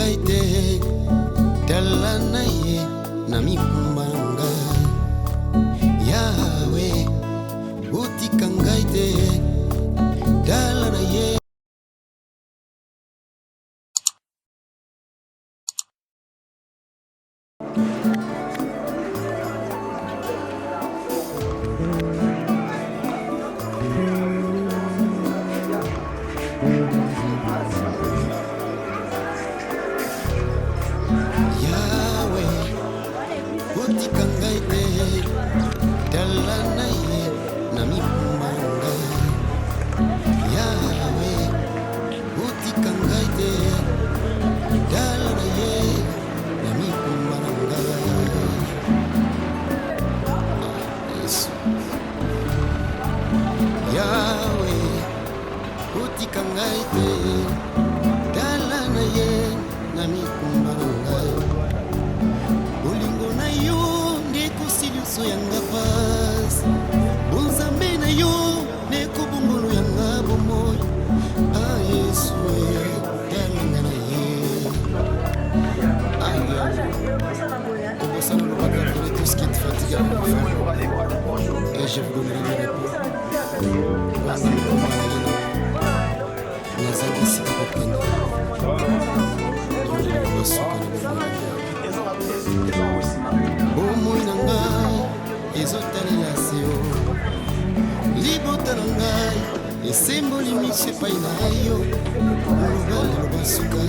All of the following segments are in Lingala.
ngai te tala na ye na mikumba na ngai Yawe otika ngai te tala na ye. Et je vous donnerai les réponses. Bomoi na ngai ezotalela se yo libota na ngai esemboli miso epai na yo loba suka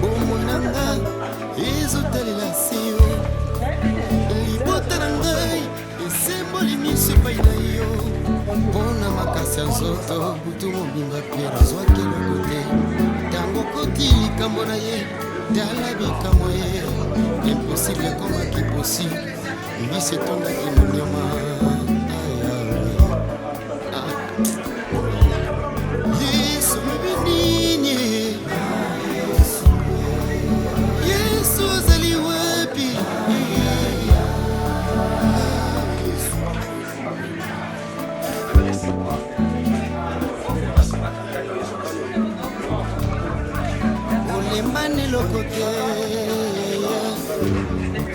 bomoi na ngai ezotalela se yo libota na ngai esemboli miso epai na yo mpona makasi ya nzoto butu mobimba mpe nazwaki eloko te ntango koti likambo na ye tala bikamwa ye impossible ekomaki possible mbisi etondaki monyama yesu lobi nini yesu ozali wapi olembani eloko te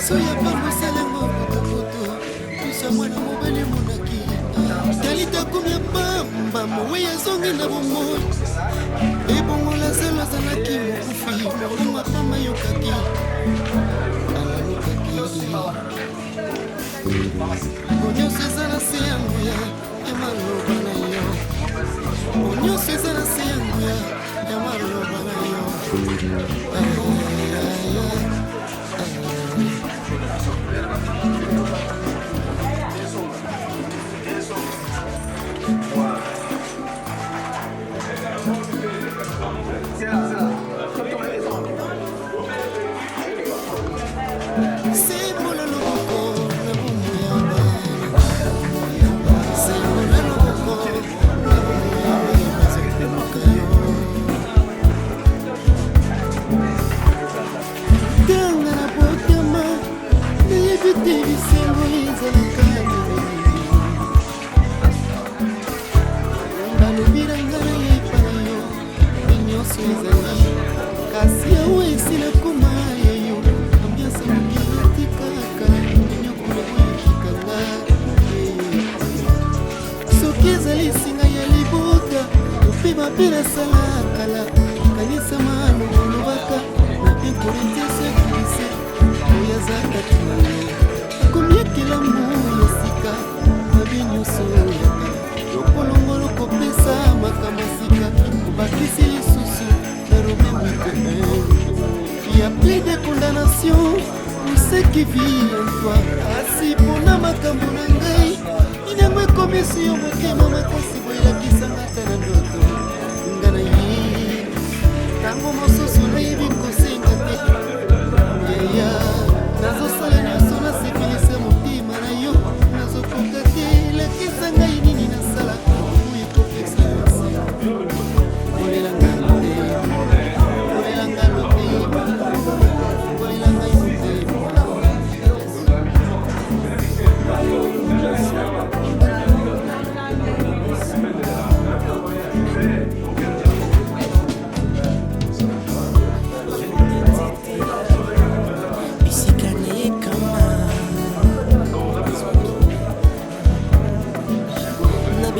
soya pamosalango motomoto tusa mwana mobali monaki talita komia pamba mowe yazongi na bomoi ebongola zelo azalaki mokufi molimo apama yokaki alalukaki onyonso eza na se ya nguya ya maloba na yo onyonso eza na se ya nguya ya maloba na yo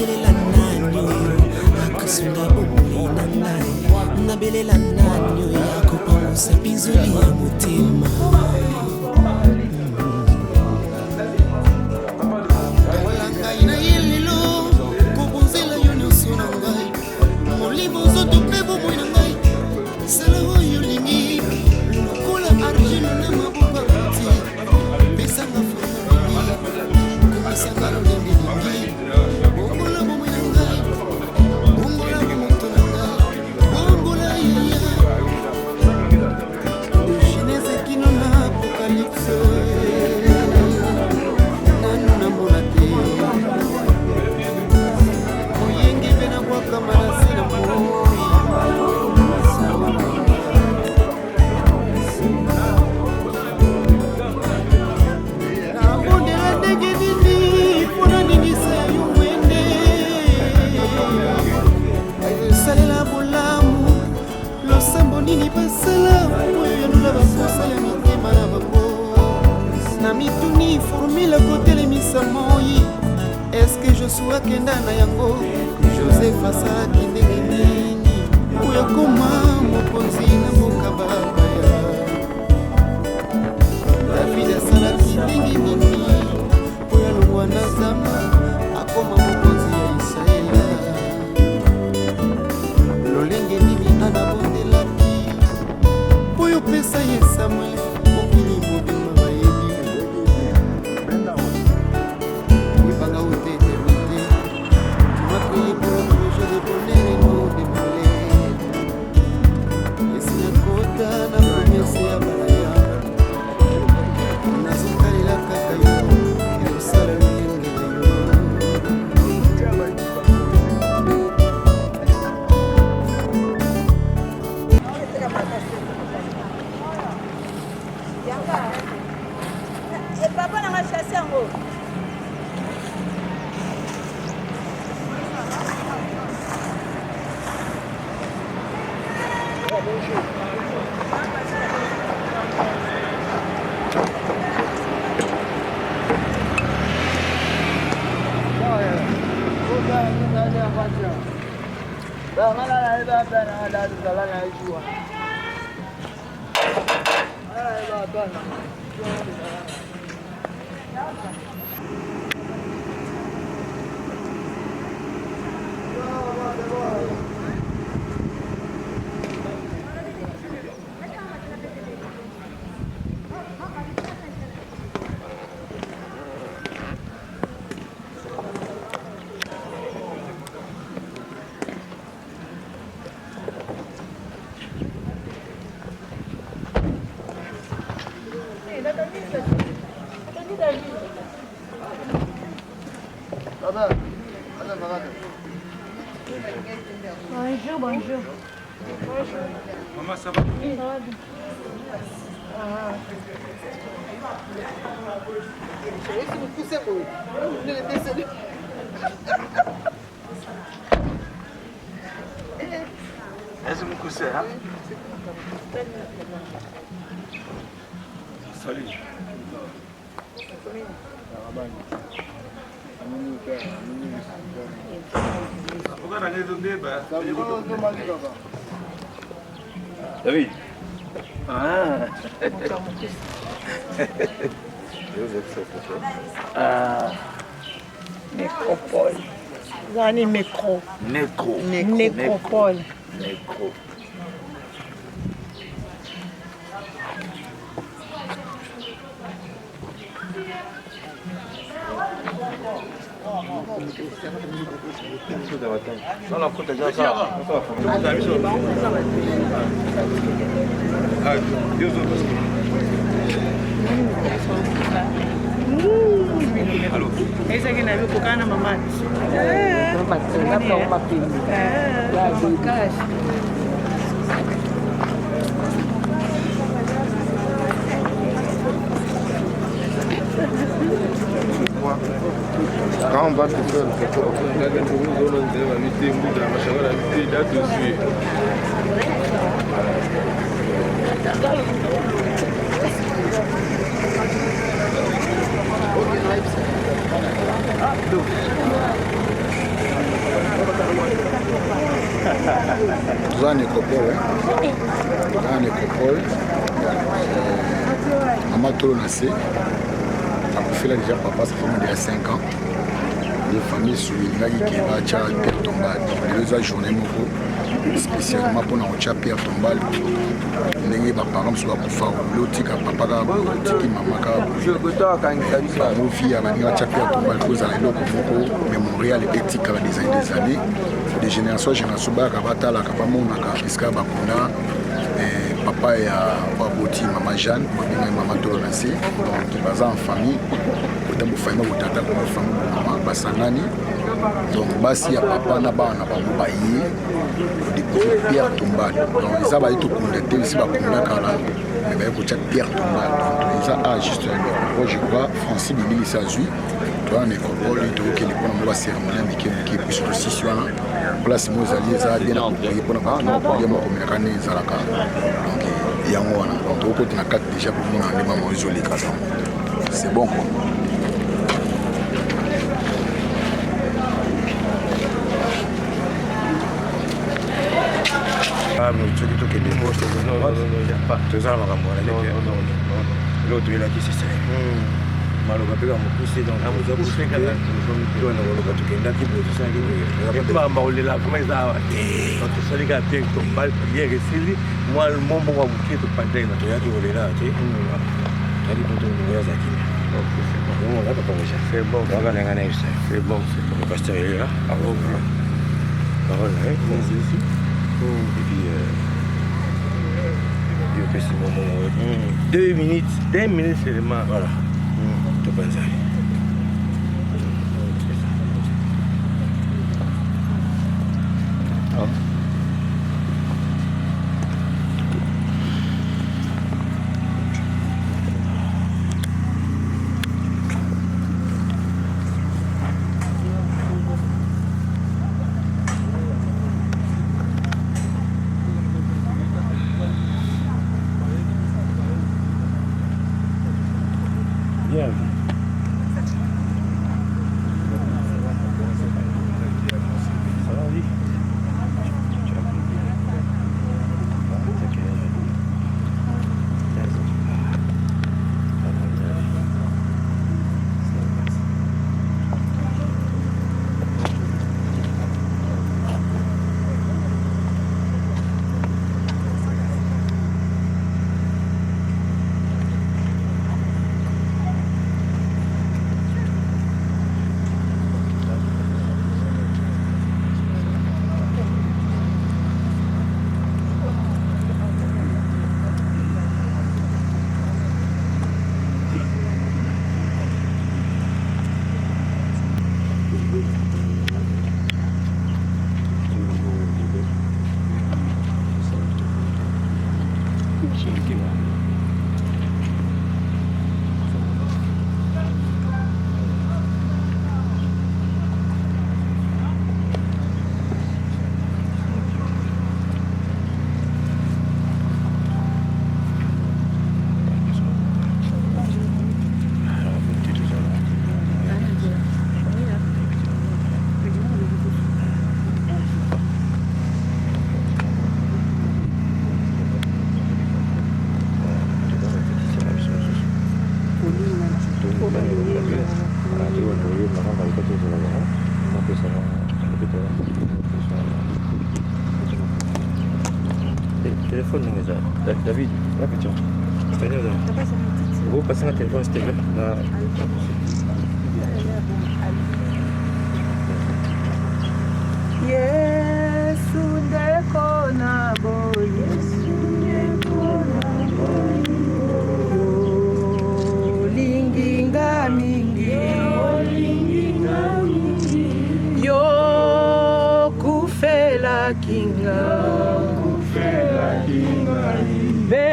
nabelela nani oyo akosunda bomoi na ngai nabelela nani oyo akopangusa bizoli ya motema wala ngai na ye lelo kobonzela yo nyonso na ngai molimo ozoto mpe bomoi na ngai sala oyo olingi lokola argile na maboko akuti pesanga forma mingi komisanga lolenge lingi bongola bomoi na ngai bongola bomoto na ngai bongola yaya de genese kino na apocalypse nanu namona te moyengi mpe nakwakama na se na moi nini basala oyo yanula bakosa ya mitema na bango na mituni formule kotelemisa moi eske josua akenda na yango joseph asalaki ndenge nini oyo akoma mokonzi na mboka babaya david asalaki ndenge nini oyo alongwa na zamba akoma mokonzi ya israela lolenge nini anabondelaki oyo pesa ye samuel mokili mobima bayebi wibanga ute eternité tumapriye pour un projet de bonheur et non de malheur esinakota na promese ya balaya nazokalela kaka yo ekosala lolenge lelo papa nanga chasse yango Bonjour, bonjour. Maman, ça va? Oui, ça va bien. Est-ce que vous hein? Salut. David. Ah. Ah. Nécropole. Zani nécro. Nécro. Nécropole. Nécro. Ese que na viu na mamãe. Quand on va tout seul, toza en nécropole. En nécropole. Maman Tolo Nassé. A fait là déjà papa, ça fait déjà 5 ans. Les familles sont qui va à Pierre Tombal. Les deux journées spécialement pour nous Pierre Tombal. Les parents sont pour faire l'autre papa qui maman mon fille a venu à Pierre Tombal pour aller au mémorial éthique des années. Des générations Kabata la Kabamona Iska Bakuna. Papa et Baboti, maman Jeanne, maman Tolo Nassé, qui basent en famille. Pour la famille, pour la famille, Basanani. Donc, Bassi a papa n'a pas baillé. Depuis Pierre Tombal. Donc, ils avaient tout connecté, ils avaient mais pour Pierre Tombal. Donc, ils avaient juste je crois, Francis Bibi, il s'agit. Toi, en nécropole, il faut qu'il y ait une cérémonie qui est plus aussi sur la place. Nous allons bien approprier pour nous communiquer les Zalaka. Donc, il y a un moment. Donc, on a 4 déjà pour nous en démarrer isolé. C'est bon quoi. Ah, mais tu dis que les mots, pas. Tu as l'autre, il a dit c'est ça. Maloka peka mukuse donc amuza kuseka na tuna maloka tukenda kibozo sangi kwa maulela kama za tusalika peka tombal yeke sili moi mombo wa mukito pandai na toyaki olela ati tali poto ngoya zaki on va pas commencer c'est bon on va lenga na isso c'est bon c'est le pasteur est là alors parole hein ici et puis yo que c'est moment 2 minutes seulement voilà Banzai. Oh. Yeah. Téléphone, David, là, petit. C'est-à-dire, vous passez un téléphone, s'il te plaît. Yesu ndeko na bo, Yesu ndeko na bo, linginga mingi, yo kufela kinga. Be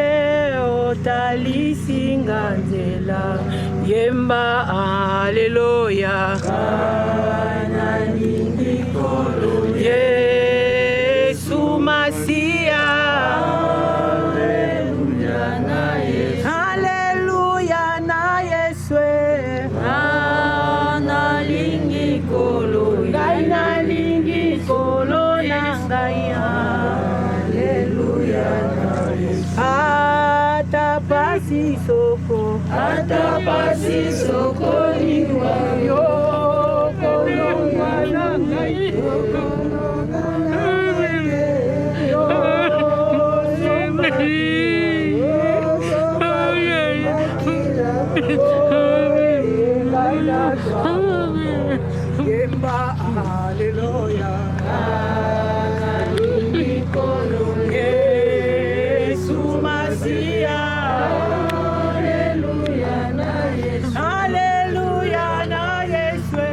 otalisinga nzela yemba haleluya Yesu Masia haleluya na Yesu analingi kolo ngai nalingi kolo na ngai atapasi sokoliwa yo kolongwa na ngai Yemba haleluya Yesu Masia haleluya na Yesu haleluya na Yesu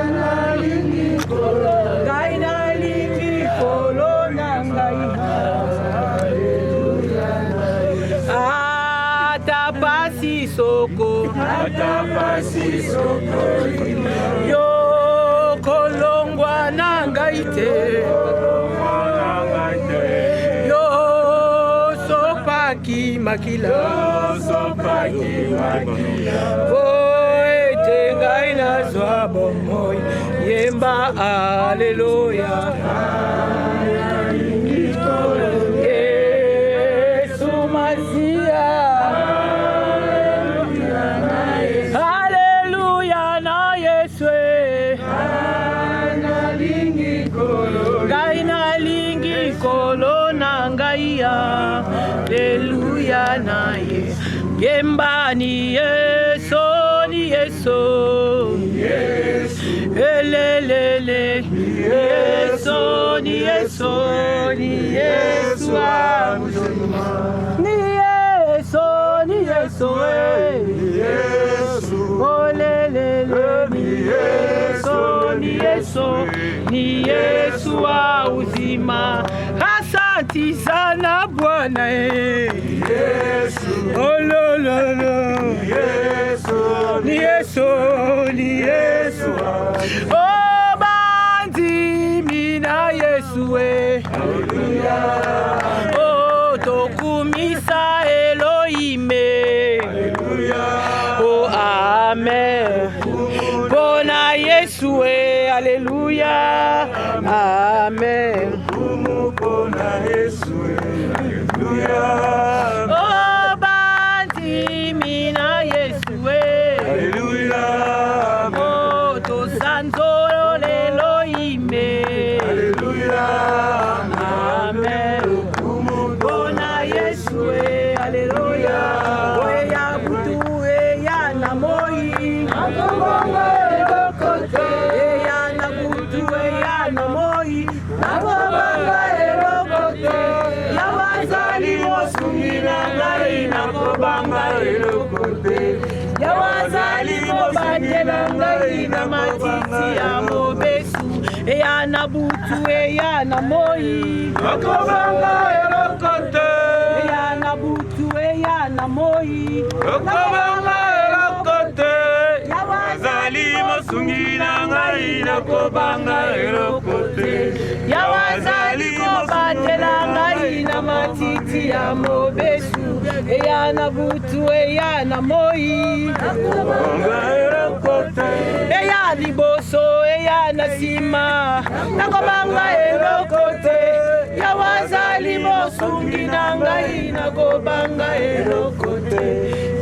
analingi kolo ngai nalingi kolo na ngai haleluya na Yesu atapasi soko yo kolongwa na ngai te yo sopaki makila ete ngai nazwa bomoi yemba haleluya Yesu Masia Haleluya naye Yemba ni Yesu ni Yesu Elelele Yesu ni Yesu ni Yesu ni Yesu ni Yesu Olelele ni Yesu ni Yesu ni Yesu wa uzima Asante sana Bwana Yesu oh lo lo lo Yesu ni Yesu ni Yesu oh bandi mina Yesu haleluya oh tokumisa Elohim haleluya oh amen bona Yesu haleluya amen Bona Yesu haleluya oh bandi mina Yesu haleluya oh to sanzoro Elohim haleluya amen bona Yesu haleluya oh ya butu ya na moi nakobanga elokote ya na butu ya na moi nakobanga nakobanga elokote yawazali mobandela ngai na matiti ya mobesu eya na butu eya na moi nakobanga elokote eya na butu eya na moi nakobanga elokote yawazali mosungi na ngai nakobanga elokote yawazali mobandela ngai na matiti ya mobesu eya na butu eya na moi nakobanga elokote eya liboso eya na sima nakobanga elokote yawazali mosungi na ngai nakobanga elokote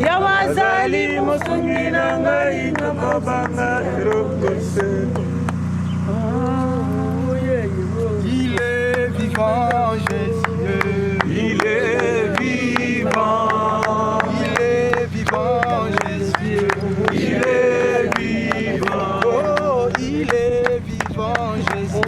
yawazali mosungi na ngai nakobanga elokote. Il est vivant, Jésus. Il est vivant. Il est vivant, Jésus. Il est vivant. Oh, il est vivant, Jésus.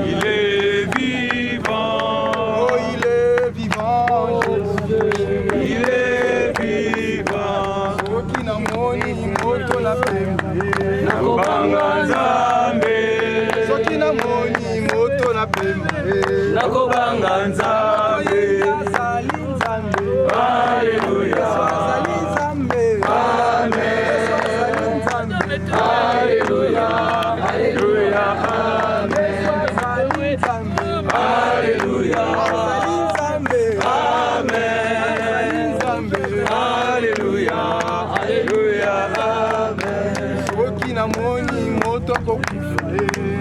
Il est vivant. Oh, il est vivant, Jésus. Il est vivant. Soki na moni moto la pembe. Nakobanga Nzambe. Soki na moni moto la pembe. Nakobanga Nzambe. Azali Nzambe. Haleluya. Azali Nzambe. Amen. Azali Nzambe. Haleluya. Haleluya. Amen. Azali Nzambe. Haleluya. Azali Nzambe. Amen. Azali Nzambe. Haleluya. Haleluya. Amen. Soki na moni moto kokufa.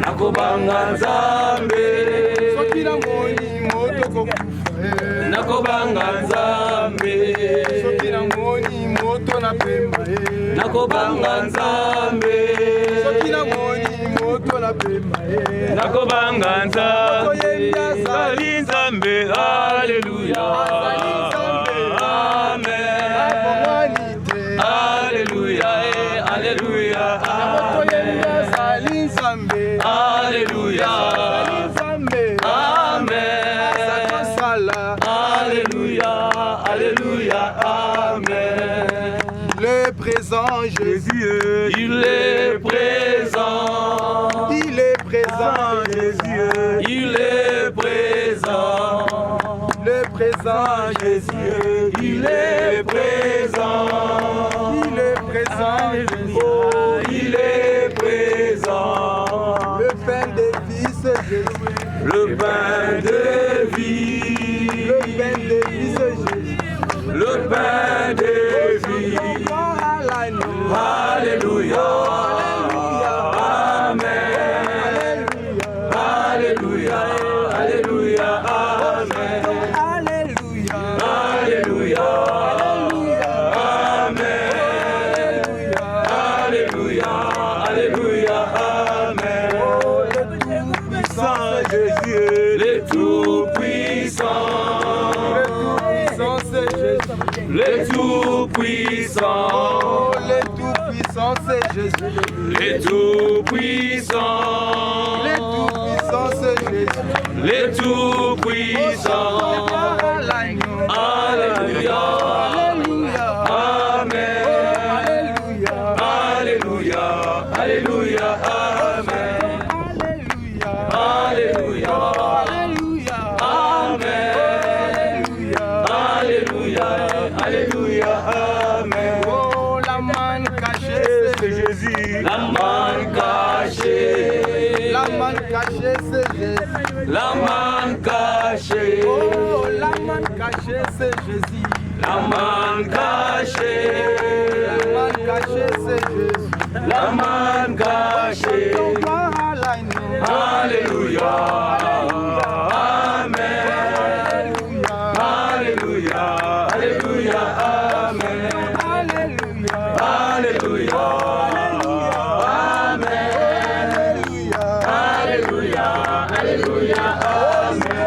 Nakobanga Nzambe. Soki na moni moto kokufa. Nakobanga Nzambe. Soki na moni pema ye nakobanga nzambe soki namoni moto na pema ye nakobanga nzambe azali nzambe alleluya amen alleluya alleluya amen azali nzambe alleluya Alléluia, Amen. Le présent Jésus, il est présent. Il est présent Jésus, il est présent. Le présent Jésus, il est présent. Il est présent Oh, il est présent. Le pain de vie c'est Jésus. Le pain de vie. Le pain de vie c'est Jésus. Le pain de vie. Alléluia. Amen. Alléluia. Alléluia. Amen. Alléluia. Alléluia. Amen. Alléluia. Alléluia. Amen. Saint Jésus, Le Tout-Puissant. Le Tout-Puissant c'est Jésus. Le Tout-Puissant. Le Tout-Puissant c'est Jésus. Le Tout-Puissant. Alléluia. Amen. Alléluia. Alléluia. Amen. Alléluia. Amen. Alléluia. Alléluia. Amen. Oh, la manne cachée c'est Jésus. La manne cachée. La manne cachée c'est Jésus. La manne cachée. Oh, la manne cachée c'est Jésus. La manne cachée. La manne cachée c'est Jésus. La manne cachée. Alléluia. Amen. Alléluia. Alléluia. Amen. Alléluia. Amen. Alléluia. Alléluia. Amen.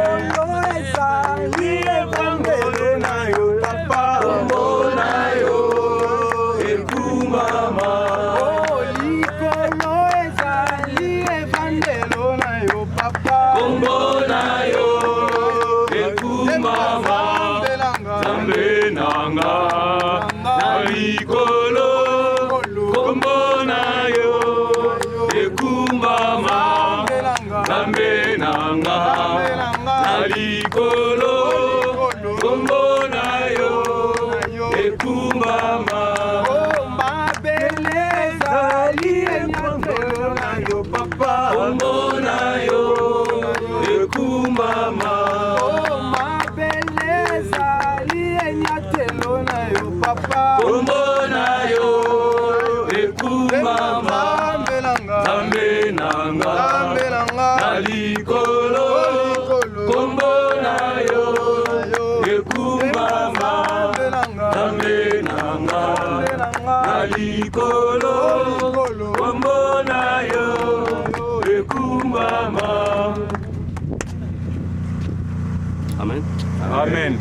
Amen. Amen.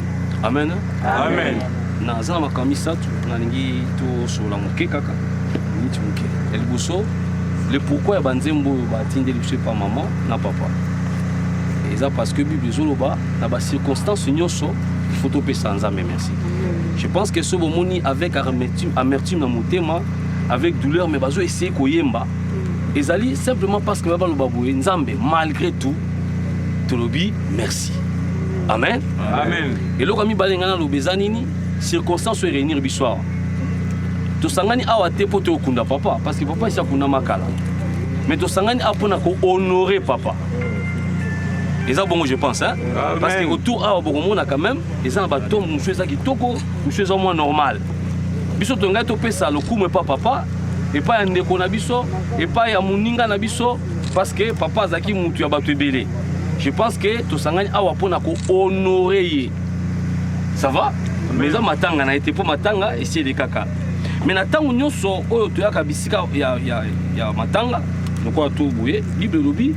Amen. Amen. Naza makambi satu nalingi to sola moke kaka niti moke eliboso le pourquoi ya banzembo batindeli biso pa maman na papa eza parce que bible ezoloba na ba circonstance nyonso il faut topesa nzambe merci. Je pense que ce bomoni avec amertume na motema avec douleur mais bazo essayer koyemba ezali simplement parce que baba loba boye nzambe malgré tout tolobi merci. Amen. Amen. Et le kami balengana lobeza nini circonstance se réunir bissoir. To sangani awa te pote okunda papa parce que papa isa kunda makala. Mais to sangani apona ko honorer papa. Et ça bon je pense hein. Amen. Parce que autour awa bokomona quand même et ça ba tombe monsieur ça qui toko monsieur ça moins normal. Biso tonga to pesa le coup mais pas papa et pas un ndeko na biso et pas ya muninga na biso parce que papa zaki mutu ya bato ebele. Je pense que tout sangani awa pona ko honorer. Ça va? Mais ça matanga na été pour matanga ici les caca. mais na ntango nyonso oyo toyaka bisika ya matanga lokola to boye bible elobi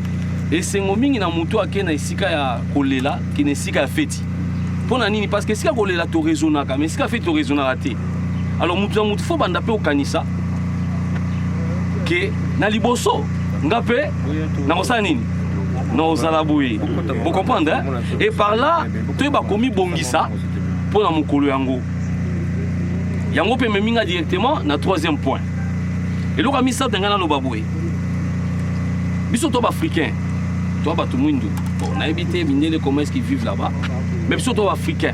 esengo mingi na moto ake na esika ya kolela ke na esika ya feti mpo na nini parce que esika kolela toraisonnaka mais esika ya feti toraisonnaka te alors moto ya moto fo banda mpe okanisa ke na liboso nga mpe nakosala nini naozala boye vous comprendre et par là toyeba komibongisa mpo na mokolo yango yango mpe meminga directement na troisième point eloko ya misato ngai naloba boye biso to baafricain to bato mwindu bon nayebi te mindele comment est-ce qu'ils vivent là-bas mais biso to baafricain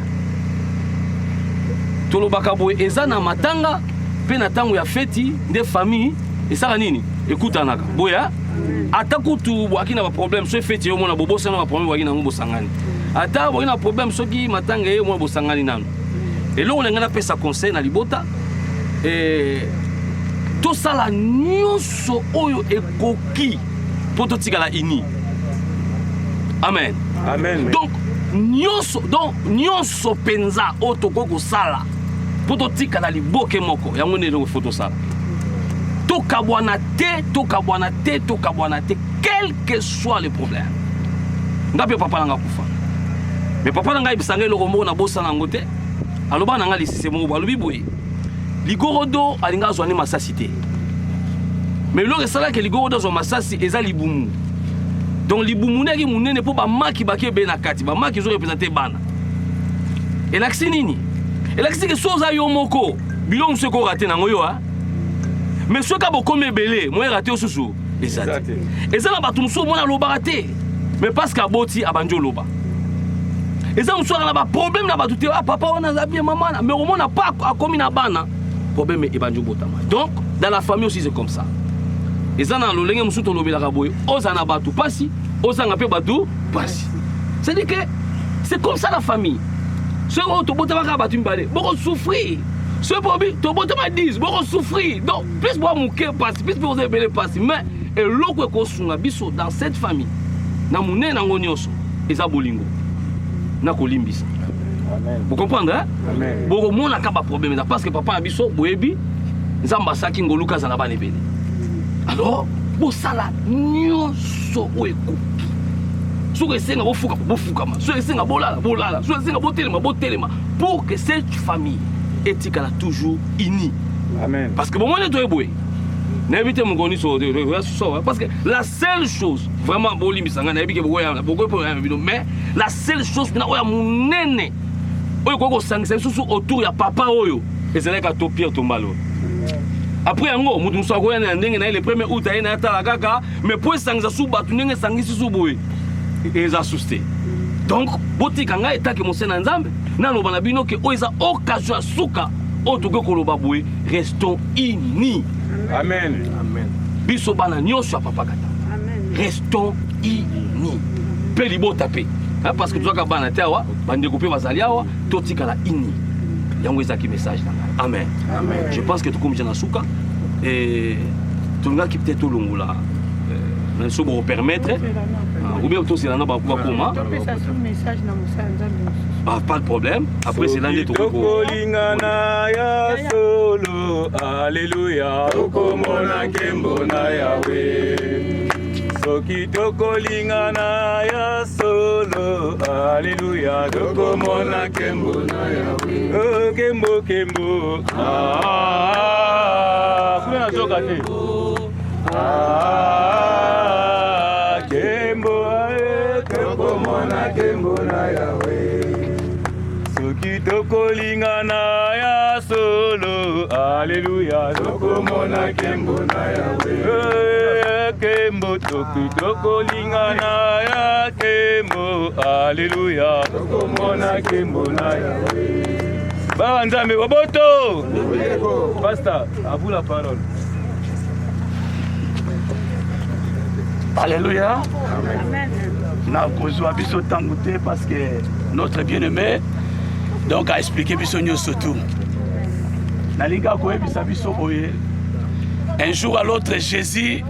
tolobaka boye eza na matanga mpe na ntango ya feti nde famille esala nini ekutanaka boye ata kutu bwaki na baproblème so efeti yo mona bobosana baproblème bwaki nango bosangani ata bwaki na problème soki matanga ye mona bosangani nano eloko na ngai napesa conseil na libota tosala nyonso oyo ekoki mpo totikala ini amen donc nyonso mpenza oyo tokoki kosala mpo totikala liboke moko yango nde eloko fo tosala tokabwana te quel que soit le problème nga mpe papa nanga kufa mais papa nanga yebisa ngai eloko moko nabosana yango te aloba na nga lisise moko alobi boye ligorodo alinga azwani masasi te mais eloko esalaki ligorodo azwa masasi eza libumu donc libumu ndeki monene mpo bamaki baki ebe na kati bamaki ezorepresente bana elakisi nini elakisi ke so oza yo moko biloko mosu ekorate nango yo mais soki bokomi ebele moye rate yo susu eza te eza na bato mosusu omona alobaka te mais parce que aboti abandi oloba eza mosusu aka na baproblème na bato te papa wana aza bien mamana mais omona pa akomi na bana problème ebandi obotama donc dans la famille aussi c'est comme ça eza na lolenge mosusu tolobelaka boye oza na bato pasi ozanga mpe bato pasi c'est dire que c'est comme ça la famille soki oyo tobotamaka bato mibale bokosouffrir soki bobi tobotama 10 bokosouffrir donc plus boa moke pasi plus mpe oza ebele pasi mais eloko ekosunga biso dans cette famille na monene nango nyonso eza bolingo na kolimbisa vous comprendre bokomonaka baproblème parce que papa na biso boyebi nzambe asaki ngoluka azala bana ebele alors bosala nyonso oyo ekoki soki esenga bofukama soki esenga bolala soki esenga botelema pour que cette famille etikala toujours unie parce que bomone toye boye nayebi te mokoni so parce que la seule chose vraiment bolimbisanga nayebi ke bokoyebino mais la seule chose mpena oyo ya monene oyo koki kosangisa lisusu autour ya papa oyo ezalaki ato Pierre Tombala oyo après yango moto mosu akoya na ndenge na ye le 1er août aye na ye atala kaka mais mpo esangisa su bato ndenge esangisi su boye eza susu te donc botika ngai etake mose na nzambe naloba na bino ke oyo eza occasion ya suka oyo tokoki koloba boye restons unis Amen. biso bana nyonso ya papa kata restons unis mpe libota mpe parce que tozwaka bana te awa bandeko mpe bazali awa totikala unis yango ezaki message na ngai amen je pense que tokomija na suka tolingaki peut-être tolongola so bopermettre ou bien tosila na bakoma pas de problème après c'est l'année tokolingana ya solo alléluia tokomona nkembo na yawe soki tokolingana ya solo alléluia tokomona nkembo na yawe kembo kuna nazoka te kembo tokomona nkembo na yawe soki tokolingana ya solo alléluia tokomona nkembo na yawe kembo toki tokolingana ya kembo alléluia tokomona nkembo na yawe bawa nzambe boboto pasteur à vous la parole. Alléluia. Na kozwa biso tango te parce que notre bien-aimé donc a expliqué biso nyonso tout. Nalinga koyebisa biso boye. Un jour à l'autre Jésus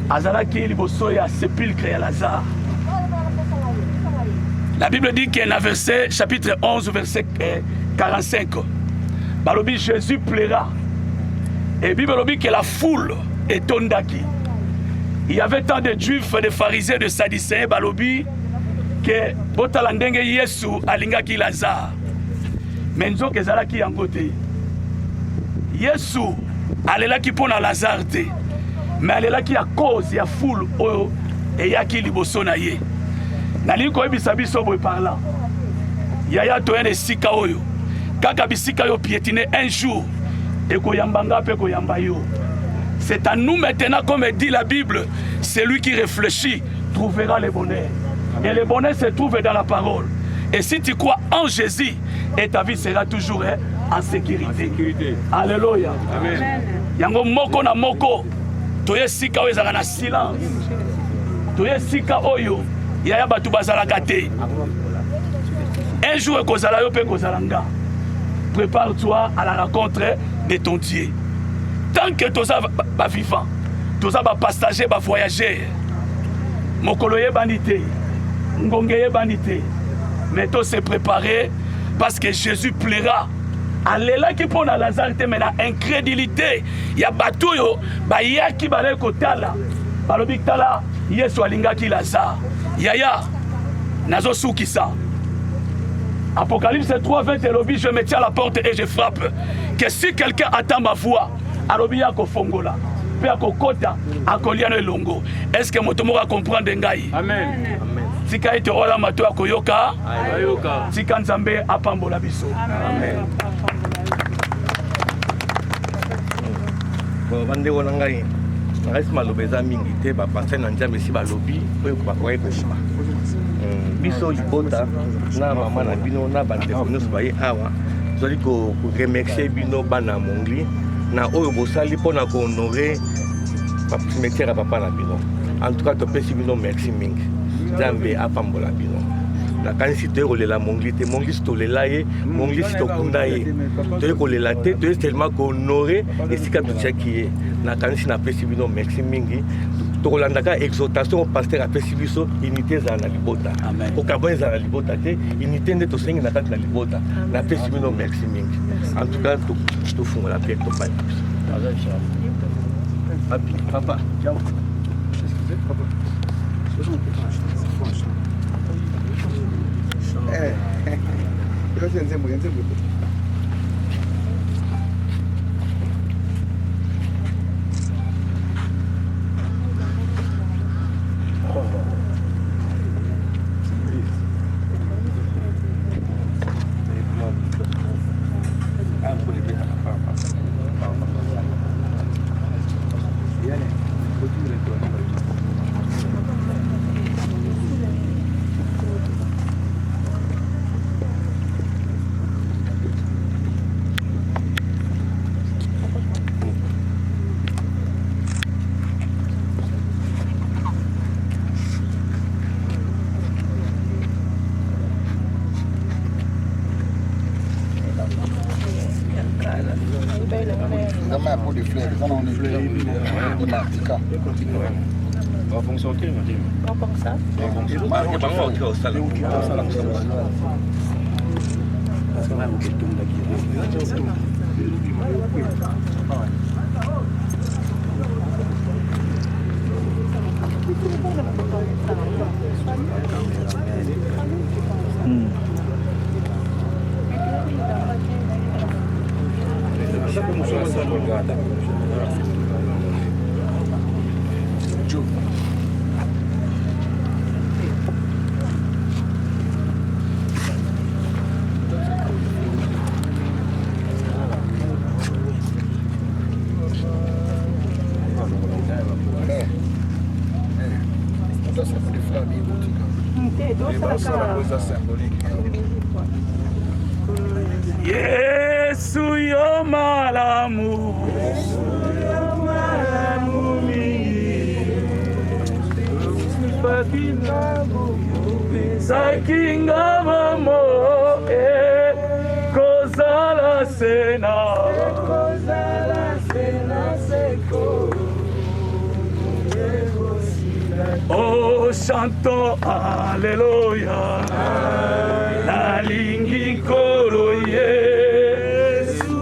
azalaki liboso ya sépulcre ya Lazare. La Bible dit qu'il y a un verset, chapitre 11, verset 45. Balobi Jésus plaira Et Bible dit que la foule est tondaki. Il y avait tant de juifs, de pharisiens, de sadducéens, balobi, que botalandenge Yesu alingaki Lazare. Mais nous que zalaki en côté. Yesu alelaki pona Lazare te. Mais alelaki à cause ya foule oyo et yaki liboso na ye. Nali ko ebisa biso boy par là. Yaya to ene sika oyo. Kaka bisika yo piétiner un jour et ko yambanga pe ko yamba yo. C'est à nous maintenant, comme dit la Bible, celui qui réfléchit trouvera le bonheur. Et le bonheur se trouve dans la parole. Et si tu crois en Jésus, et ta vie sera toujours en sécurité. Alléluia. Amen. Yango moko na moko, toye sika oyo ezaka na silence. Toye sika oyo, yaya batu bazalaka te. Un jour ekozala yo pe kozalanga. Prépare-toi à la rencontre de ton Dieu. Tant que tu es vivant, tu es passager, voyager, mokoloye banité, ngongeye banité, mais tu se préparer parce que Jésus plaira. Alléluia qui pour Lazare mais la incrédulité, il y a batuyo, ba yaki bale kotala, balobi tala, Yesu alingaki Lazare. Yaya, nazo soukisa. Apocalypse 3:20 elobi, je me tiens à la porte et je frappe. Que si quelqu'un attend ma voix, alobi ya kofongola pe akokota akoliana elongo. Est-ce que moto moko comprendre ngai? Amen. Tika ete ola mato akoyoka ayoka. Tika nzambe apambola biso. Amen. Bon bande wona ngai. Ngai malobe za mingi te ba passer na nzambe si balobi oyo ba koye ko shima. Biso libota na mama na bino na bande bino sobaye awa. Zoli ko remercier bino bana mongli. Na oyo bosali pona ko honorer cimetière à papa na bino. En tout cas, topesi bino merci mingi. Nzambe apambola bino. Na kanisi to kolela mongli te mongli to lela ye mongli to kunda ye. To kolela te to tellement ko honorer et sika to tchaki. Na kanisi na pesi bino merci mingi. To kolandaka exhortation au pasteur apesi biso unité za na libota. Amen. Ko kabon za na libota te unité nde to sengi na kati na libota. Na pesi bino merci mingi. En tout cas, tout fond la pierre, tout pas. Papi, papa, ciao. Excusez, papa. Yesu yo malamu sakinga mamo kozala sena oh chantons alléluia nalingi kolo Yesu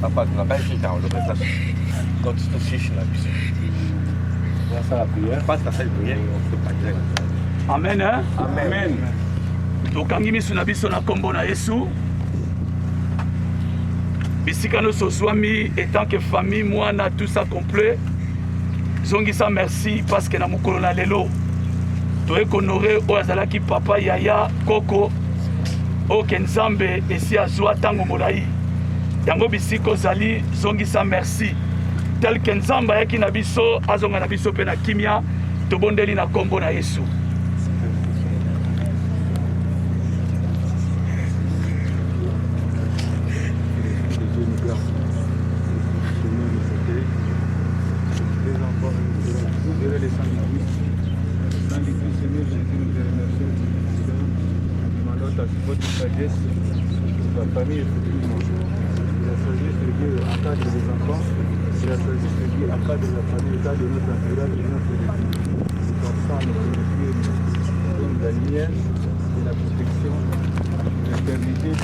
Papa, tu n'as pas écrit quand le message. Donc tu te fiches la musique. On va faire la prière. Passe la salle de prière, on peut pas dire. Amen, hein? Amen. Tokangi miso na biso na kombo na Yesu. Bisika no soswami étant que famille moi na tout ça complet. Zongisa merci parce que na mukolo na lelo. Toye honorer oazalaki papa Yaya Koko o Kenzambe esi azwa tango molai. Yango bisiko zali zongisa merci. Tel que Nzamba yaki na biso azonga na biso pe na kimia tobondeli na kombo na Yesu. La famille, effectivement. Il a choisi ce Dieu en cas des enfants, il a choisi ce Dieu en cas de la famille, en cas de notre entourage, de notre vie. C'est comme ça que Dieu donne la lumière et la protection, l'éternité, au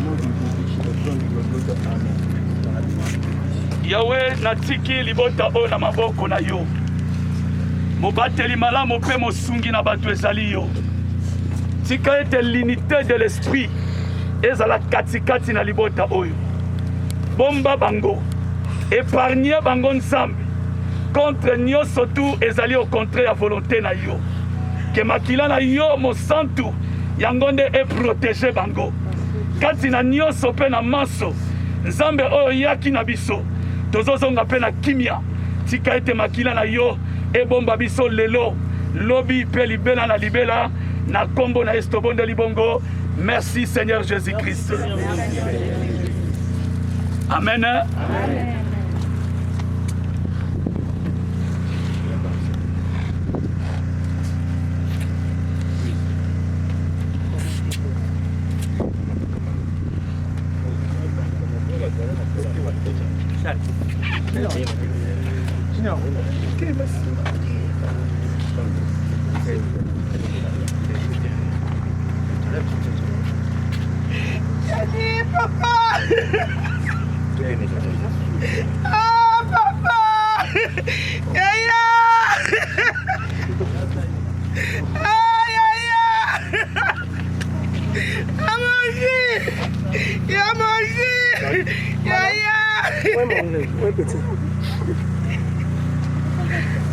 nom de Jésus, Amen. Yahweh natiki libota o na maboko na yo. Mobateli malamu pe mosungi na bato ezali yo. Tika ete l'unité de l'esprit ezala katikati na libota oyo. Bomba bango, épargner bango nzambe contre nyonso tu ezali au contraire ya volonté na yo. Que makila na yo mosantu yango nde e protéger bango. Kati na nyonso pe na maso nzambe oyo yaki na biso tozozonga pe na kimia. Tika ete makila na yo e bomba biso lelo lobi pe libela na libela na kombo na estobonde libongo. Merci Seigneur Jésus-Christ. Amen. Amen. Papa! Ah, papa! Yaya! Ah, Yaya! A mangé! Il a mangé! Ouais, petit.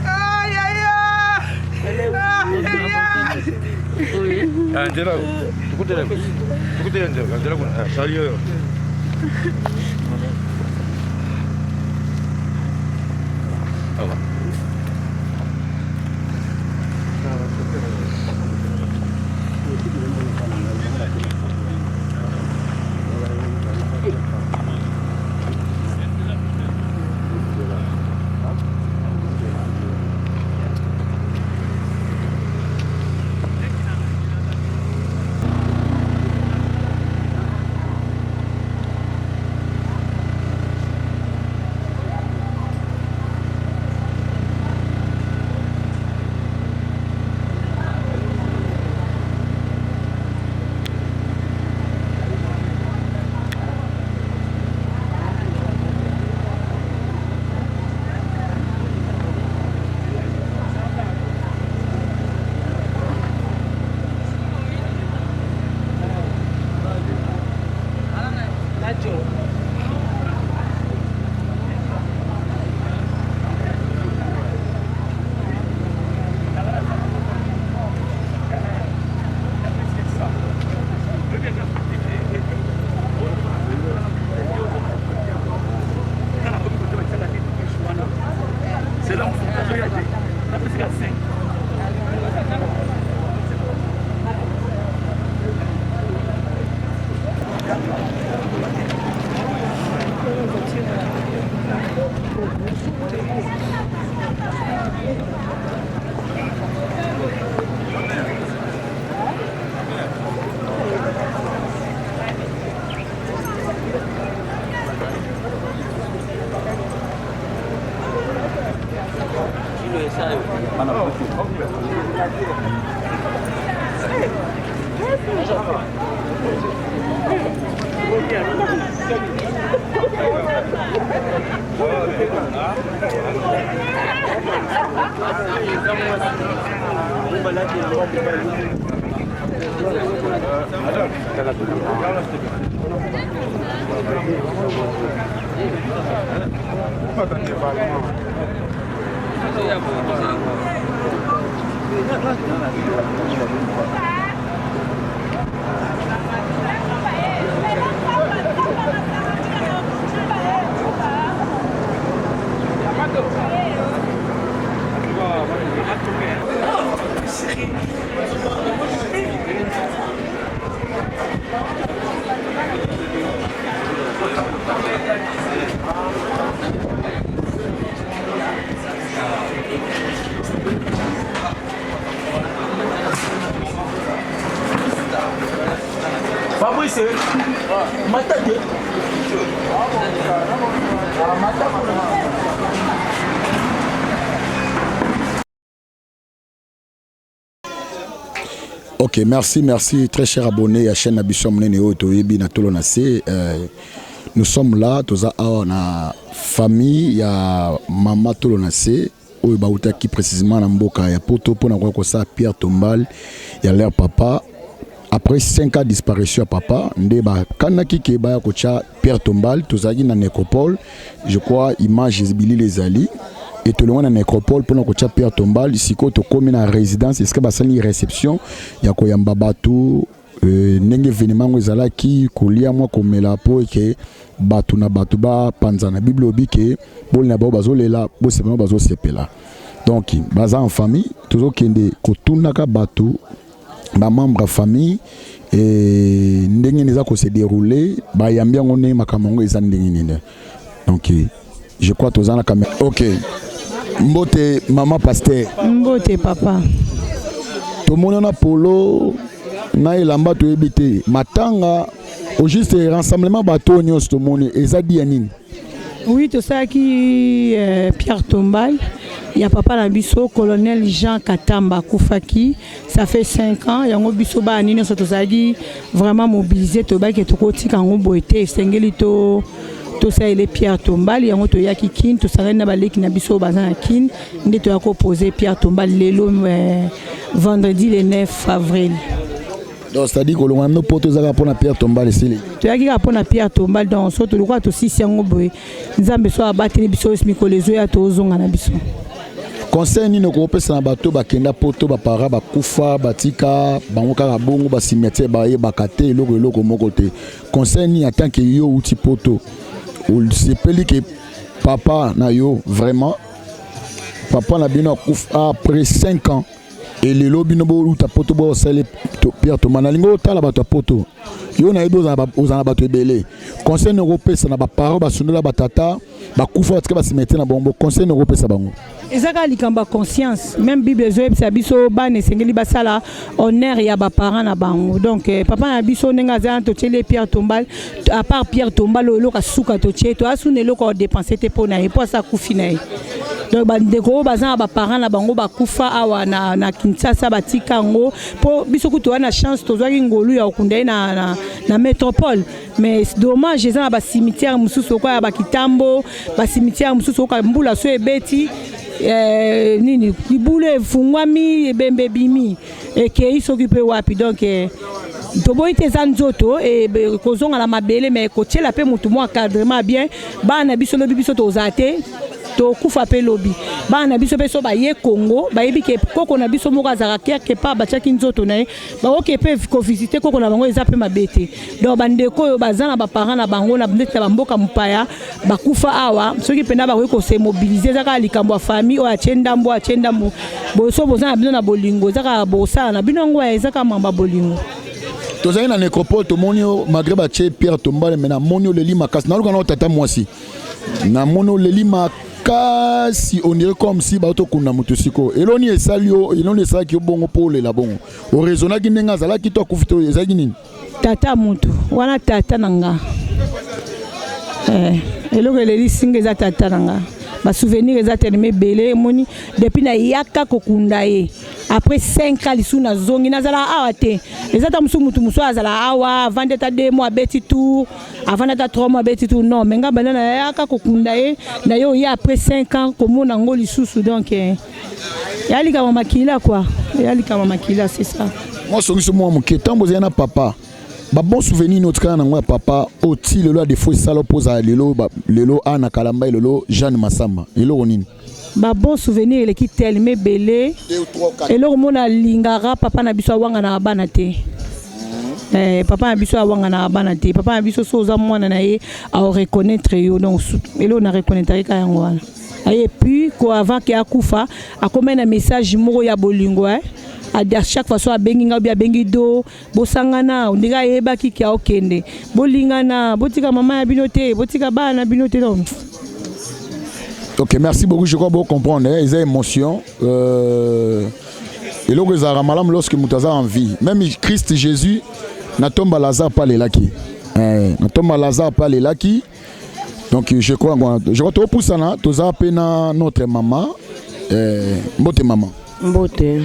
Aïe, aïe, aïe. Angela, écoutez-le. Écoutez Angela, sérieux. Fabrice, matate. Ok, merci, très cher abonné à la chaîne Abissom Neneo Toyebi Natolo Nase. Nous sommes là, tous na famille, il y a Maman Tolo Nase, où il qui précisément dans Mboka, il y a Poto, pour nous ça Pierre Tombal, il y a leur papa. Après 5 ans de disparition à papa, Kanaki Keba Kocha Pierre Tombal, tous dans la nécropole, je crois, image Zibili les Ali. Et tout le monde en nécropole pour notre Pierre Tombal ici quand tu communes en résidence est-ce que bah ça une réception il y a quoi yamba bateau n'enge événement où zala qui colia moi comme la peau et que bateau na bateau ba panzana bible obi que bol na ba bazolela bo c'est vraiment bazo sepela donc baza en famille toujours kende kotuna ka bateau ba membre famille et ndenge neza ko se dérouler ba yambia ngone makamongo eza ndenge nene donc je crois tous en la caméra. OK. Mbote maman pasteur. Mbote papa. Tout le monde a polo na elamba to ebité. Matanga au juste rassemblement bateau nyos tout le monde ezadi anine. Oui, tout ça qui Pierre Tombal, il y a papa na biso colonel Jean Katamba Koufaki, ça fait 5 ans, il y a un biso ba anine so to zadi vraiment mobilisé to ba ke to koti kango boité sengeli to tout ça il est Pierre Tombal il y a un autre yaki kin tout ça na baleki na biso bazana kin ndé to ya ko poser Pierre Tombal lelo vendredi le 9 avril. Donc c'est-à-dire que l'on a nos potes pour la Pierre Tombal ici. Tu as dit pour la Pierre Tombal dans ce le quoi aussi si on boy. Nous avons besoin battre les bisos mikolezo ya tozo ngana biso. Conseil ni no ko pesa na bato ba kenda poto ba para ba kufa batika bango ka bongo ba cimetière ba ye ba kate loko moko te. Conseil ni en tant que yo outi poto. Ou c'est peli que papa na yo vraiment papa na bino kufa après 5 ans. Et le lobby no bo uta poto bo sele Pierre Thomas na lingo tala bato poto yo na ibo za bato ebele conseil no pesa na ba parents ba sunula batata ba kufa tika ba cimetière na bombo conseil no pesa bango ezaka likamba conscience même bible zo ebisa biso bana sengeli basala honneur ya ba parents na bango donc papa na biso nenga za to tele Pierre Tombal à part Pierre Tombal lo ka suka to tche to asune lo ko dépenser te pona e po sa kufina e donc bandeko bazana ba parents na bango ba kufa awa na Kinshasa batika ngo po biso kuto na chance to zwaki ngolu ya okunda na métropole mais c'est dommage ils ont ba cimetière mususu ko ya ba Kitambo ba cimetière mususu ko mbula so ebeti nini ibule fungwami ebembe bimi et que ils s'occupent wapi donc toboite za nzoto et kozonga na mabele mais ko tshela pe mutu mo encadrement bien bana biso lobi biso to zate to kufa pe lobi bana biso pe so ba ye Congo ba yebi ke koko na biso mo kazaka quelque part ba tshaki nzoto na ba oke pe ko visiter koko na bango eza pe mabete donc bandeko yo bazana ba parents na bango na ndeta ba mboka mpaya ba kufa awa soki pena ba ko se mobiliser zaka likambo ya famille o achendambo boso bozana bino na bolingo zaka bosala na bino ngo ezaka mamba bolingo tozali na nécropole tomonio malgré batie Pierre Tombal mais na monio leli makasi na luka na tata mwasi na monio leli makasi on dirait comme si bato kuna mutosiko eloni esalio eloni esaki bongo pole la bongo o raisonna ki ndenga zala ki to kufito ezaki nini tata mutu wana tata nanga eloko leli singa za tata nanga ba souvenir eza tellement belé moni depuis na yaka kokunda ye après 5 ans lisuna zongi nazala awa te ezata musu azala awa vendeta 2 mois beti tour avant ta 3 mois beti tour non menga bana na yaka kokunda ye na yo ya après 5 ans komona ngoli susu donc yali kama makila quoi yali kama makila c'est ça moi songiso moi muketambo zena papa ba bon souvenir notre kana ngwa papa oti lelo de fo sala poza lelo ana kalamba lelo Jeanne Massamba lelo nini ba bon souvenir le ki tellement belé et le mona lingara papa na biso wanga na bana te papa na biso wanga na bana te papa na biso soza mwana na ye a reconnaître yo donc elo na reconnaître ka yango wana et puis ko avant que akufa a comme un message moko ya bolingo à chaque fois soit benginga bien bengido bosangana ndika yeba kiki ya okende bolingana botika mama ya binote botika bana binote non. Ok, merci beaucoup, je crois que vous comprenez, ils ont émotion. Et donc, ils ont malam lorsque Moutaza en vie. Même Christ Jésus, n'a tomba Lazare pas les laki. N'a tomba Lazare pas les laki. Donc, je crois que pour ça, tu as appelé notre maman. Mbote maman. Mbote.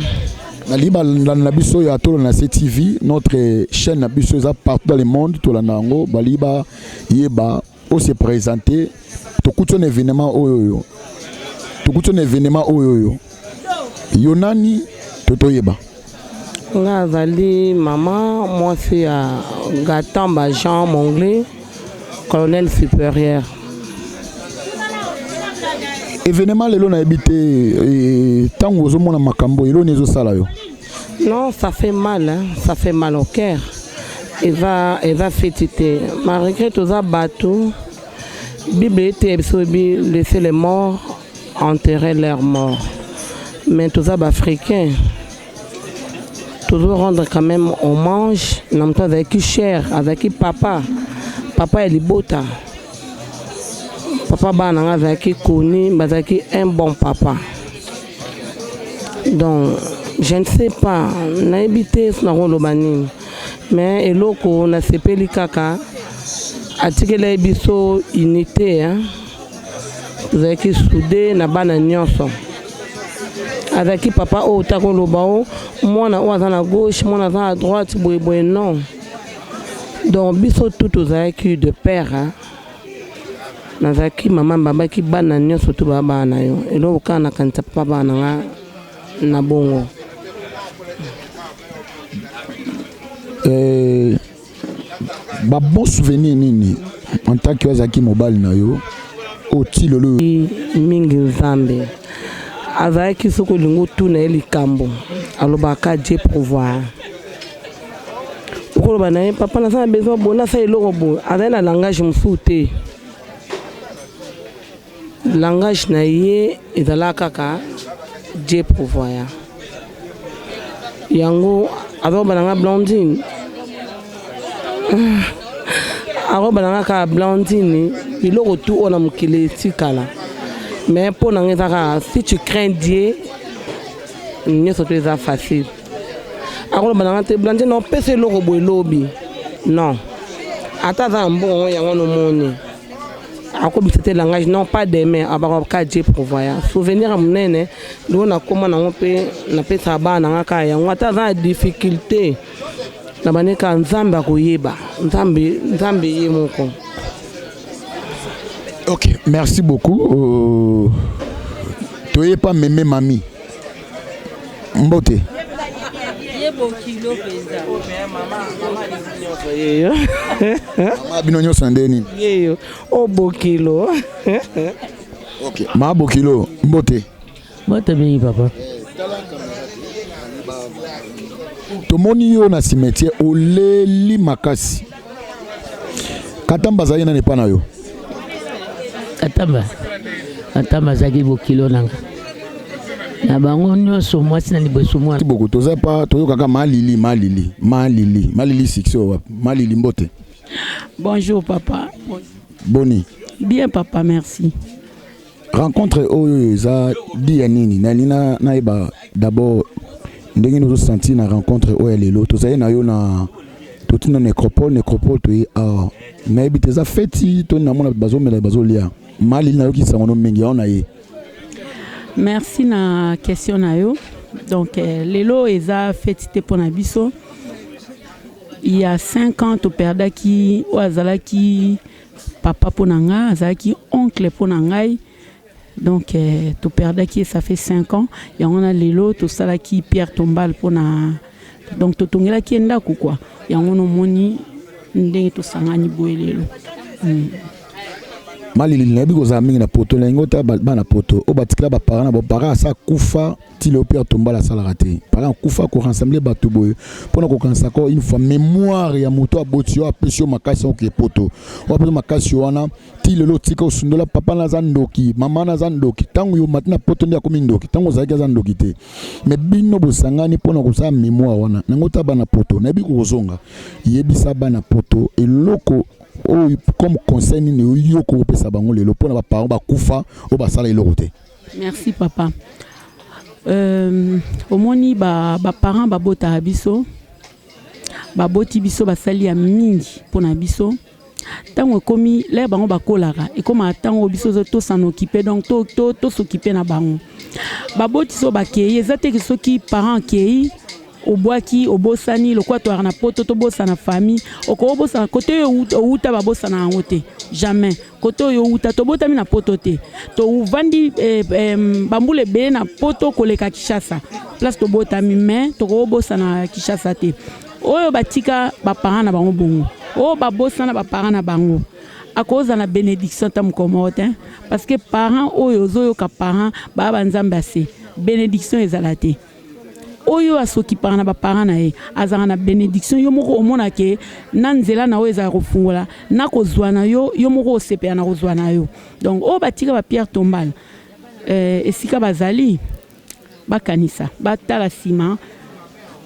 Naliba nabiso ya tolo na CTV, notre chaîne nabiso partout dans le monde, tout l'anango, baliba yeba, on se présenter. Tout un événement oyoyo. Tout un événement oyoyo. Yonani totoyeba. Nga zali maman, moi c'est Gatamba Jean Monglé, colonel supérieur. Événement lelo na habité tango zo mona makambo elo nezo sala yo. Non, ça fait mal hein, ça fait mal au cœur. Elle va fêter. Malgré tout ça bateau. Bible était laisser les morts enterrer leurs morts. Mais tous les Africains, toujours rendre quand même hommage, avec qui cher, avec qui papa. Papa est libota. Papa bananga avec qui connu, avec qui un bon papa. Donc, je ne sais pas, n'habité dans le Lobani, mais et l'autre on a sepeli kaka. Atikele biso unité hein avec qui soudé na bana nyonso avec qui papa o tako lobao mwana o aza na gauche mwana aza à droite boy non donc biso tout aux avec de père hein avec qui maman baba qui bana nyonso to baba na yo elo kana kanta papa bana na bongo bon souvenir nini en tant que Azaki Mobile na yo oti lolo mingi nzambe azaki soko lingo tuna elikambo alobaka Dieu pouvoir okoloba na ye papa na sa besoin bona sa eloko bo azali na langage mosusu te langage na ye ezalaka kaka Dieu pouvoir yango azoba nanga Blandine aroba ka Blandine iloko tout on a mokili etikala mais pour nanga ezaka si tu crains Dieu nyonso to eza facile aroba nanga te Blandine opesa eloko boye lobi non ata aza mbongo yango nomoni akobisa te langage non pas demain abaka Dieu prévoyant souvenir ya monene ndiko nakoma nango mpe napesa bana nanga kaka yango ata aza na difficulté na baneka nzambe akoyeba nzambe ye moko. Ok, merci beaucoup. Toye pas mémé mami. Mbote. Mama binonyo sandeni. Yeyo. O bokilo. Ok, ma bokilo. Mbote. Mbote bien papa. Tomoni yo na cimetière oleli makasi. Katamba zaye na nepa na yo. Katamba zaki bokilo nanga. Na bango nyonso mwasi na liboso mwana. Beaucoup toza pa toyo kaka malili sixo malili mbote. Bonjour papa. Boni. Bien papa, merci. Rencontre oyo za dia nini na eba d'abord ndenge nous senti na rencontre oyo lelo tozaye na yo na totina nécropole to a na ebite za feti to na mona bazo mela bazo lia malili na yo ki sangono mingi ona ye. Merci na question na yo. Donc lelo eza fetité pour na biso. Il y a 5 ans to perdaki o azalaki papa pour nanga, azalaki oncle pour nangai. Donc to perdaki ça fait 5 ans et on a lelo to salaki Pierre Tombal pour na donc to tongela ki ndako quoi. Ya ngono moni ndenge to sangani boye lelo. Malili na biko za mingi na poto na ngota bana poto o batikala ba parents na ba parents sa kufa ti le Pierre Tombala sala raté parents kufa ko rassembler bato boye pona ko kansa ko une fois mémoire ya moto abotio apesio makasi o ke poto o apesio makasi wana ti le lotika osundola papa na zandoki mama na zandoki tangu yo matina poto ndia komi ndoki tangu zaki zandoki te mais bino bosangani pona ko sa mémoire wana na ngota bana poto na biko kozonga yebisa bana poto eloko oh, comme conseil ni yo ko pesa bango lelo pona ba parents ba kufa o ba sala eloko te. Merci papa. Omoni ba parents ba bota biso ba boti biso ba sali ya mingi pona biso tango komi le bango ba kolara e koma tango biso to s'en occuper donc to s'occuper na bango ba boti so ba keye ezate ki soki parents keye obwaki obosani lokwa to na poto to bosa na famille oko bosa côté outa ba bosa na ngote jamais côté yo outa to botami na poto te to vandi bambule be na poto koleka Kishasa place to botami mais to bosa na Kishasa te oyo batika ba parents na bango bongo o ba bosa na ba parents na bango à cause de la bénédiction tam komote parce que parents oyo zoyo ka parents ba banzamba se bénédiction ezalate oyo asoki parana ba parana e azanga na bénédiction yo moko omona ke nanzela na weza kofungola na kozwana yo moko osepea na kozwana yo donc o batika ba Pierre Tombal esika bazali bakanisa batala sima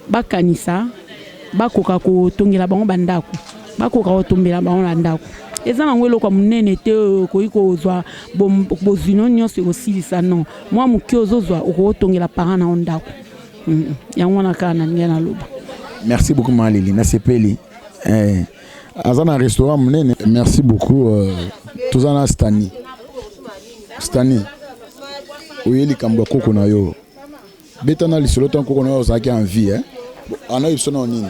bakanisa bakoka ko tongela bango bandako bakoka ko tombela bango na ndako eza na ngwelo kwa munene te koiko ozwa bozino nyonso osilisa non moi muki ozozwa okotongela parana na ndako. Merci beaucoup Malili na sepeli azana restaurant munene merci beaucoup tozana Stani oyeli kamba koko na yo betana lisolo tan koko na yo zaki en vie ana ibsona nini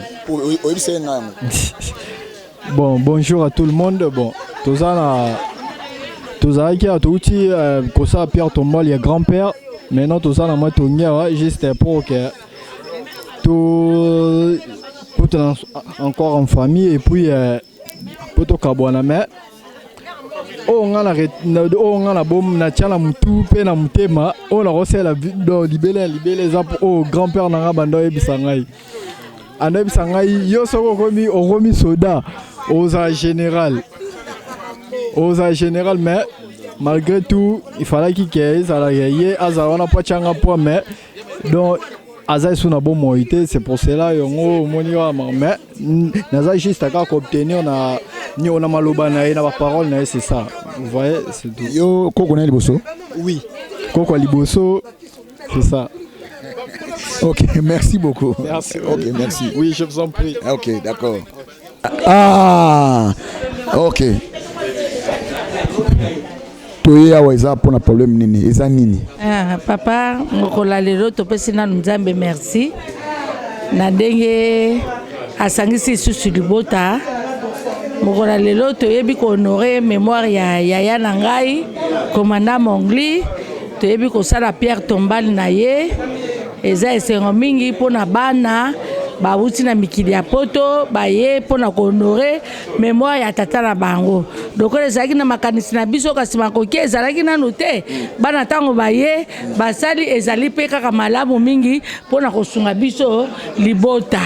oyibise ngango. Bon, bonjour à tout le monde. Bon, tozana qui a tout outil comme ça Pierre Tombal il y a grand-père. Maintenant tout ça dans ma tongue juste pour que tout encore en famille et puis poto kabwana mais on a la bombe na tiana mutu pe na mutema on a reçu la do libele za au grand-père na bando ebisangai ando ebisangai yo soko komi soda aux général mais malgré tout il fallait qu'il ait azawana pas changa po mais donc Aza est une bonne moïté, c'est pour cela que mais naza juste à obtenir na maloba na na parole na c'est ça. Vous voyez, c'est tout. Yo koko na liboso? Oui. Koko liboso, c'est ça. OK, merci beaucoup. Merci. OK, merci. Oui, je vous en prie. OK, d'accord. Ah. OK. Eza pona problème nini eza nini papa ngokola lelo topesi na nzambe merci na ndenge asangisi susu libota ngokola lelo toyebi ko honorer mémoire ya yaya na ngai commandant Mongli toyebi ko sala Pierre Tombal na ye eza esengo mingi pona bana bauti na mikili ya poto baye pona ko honorer mémoire ya tata na bango doko ezalaki na makanisi na biso kasi makoki ezalaki nanu te bana ntango baye basali ezali mpe kaka malamu mingi pona kosunga biso libota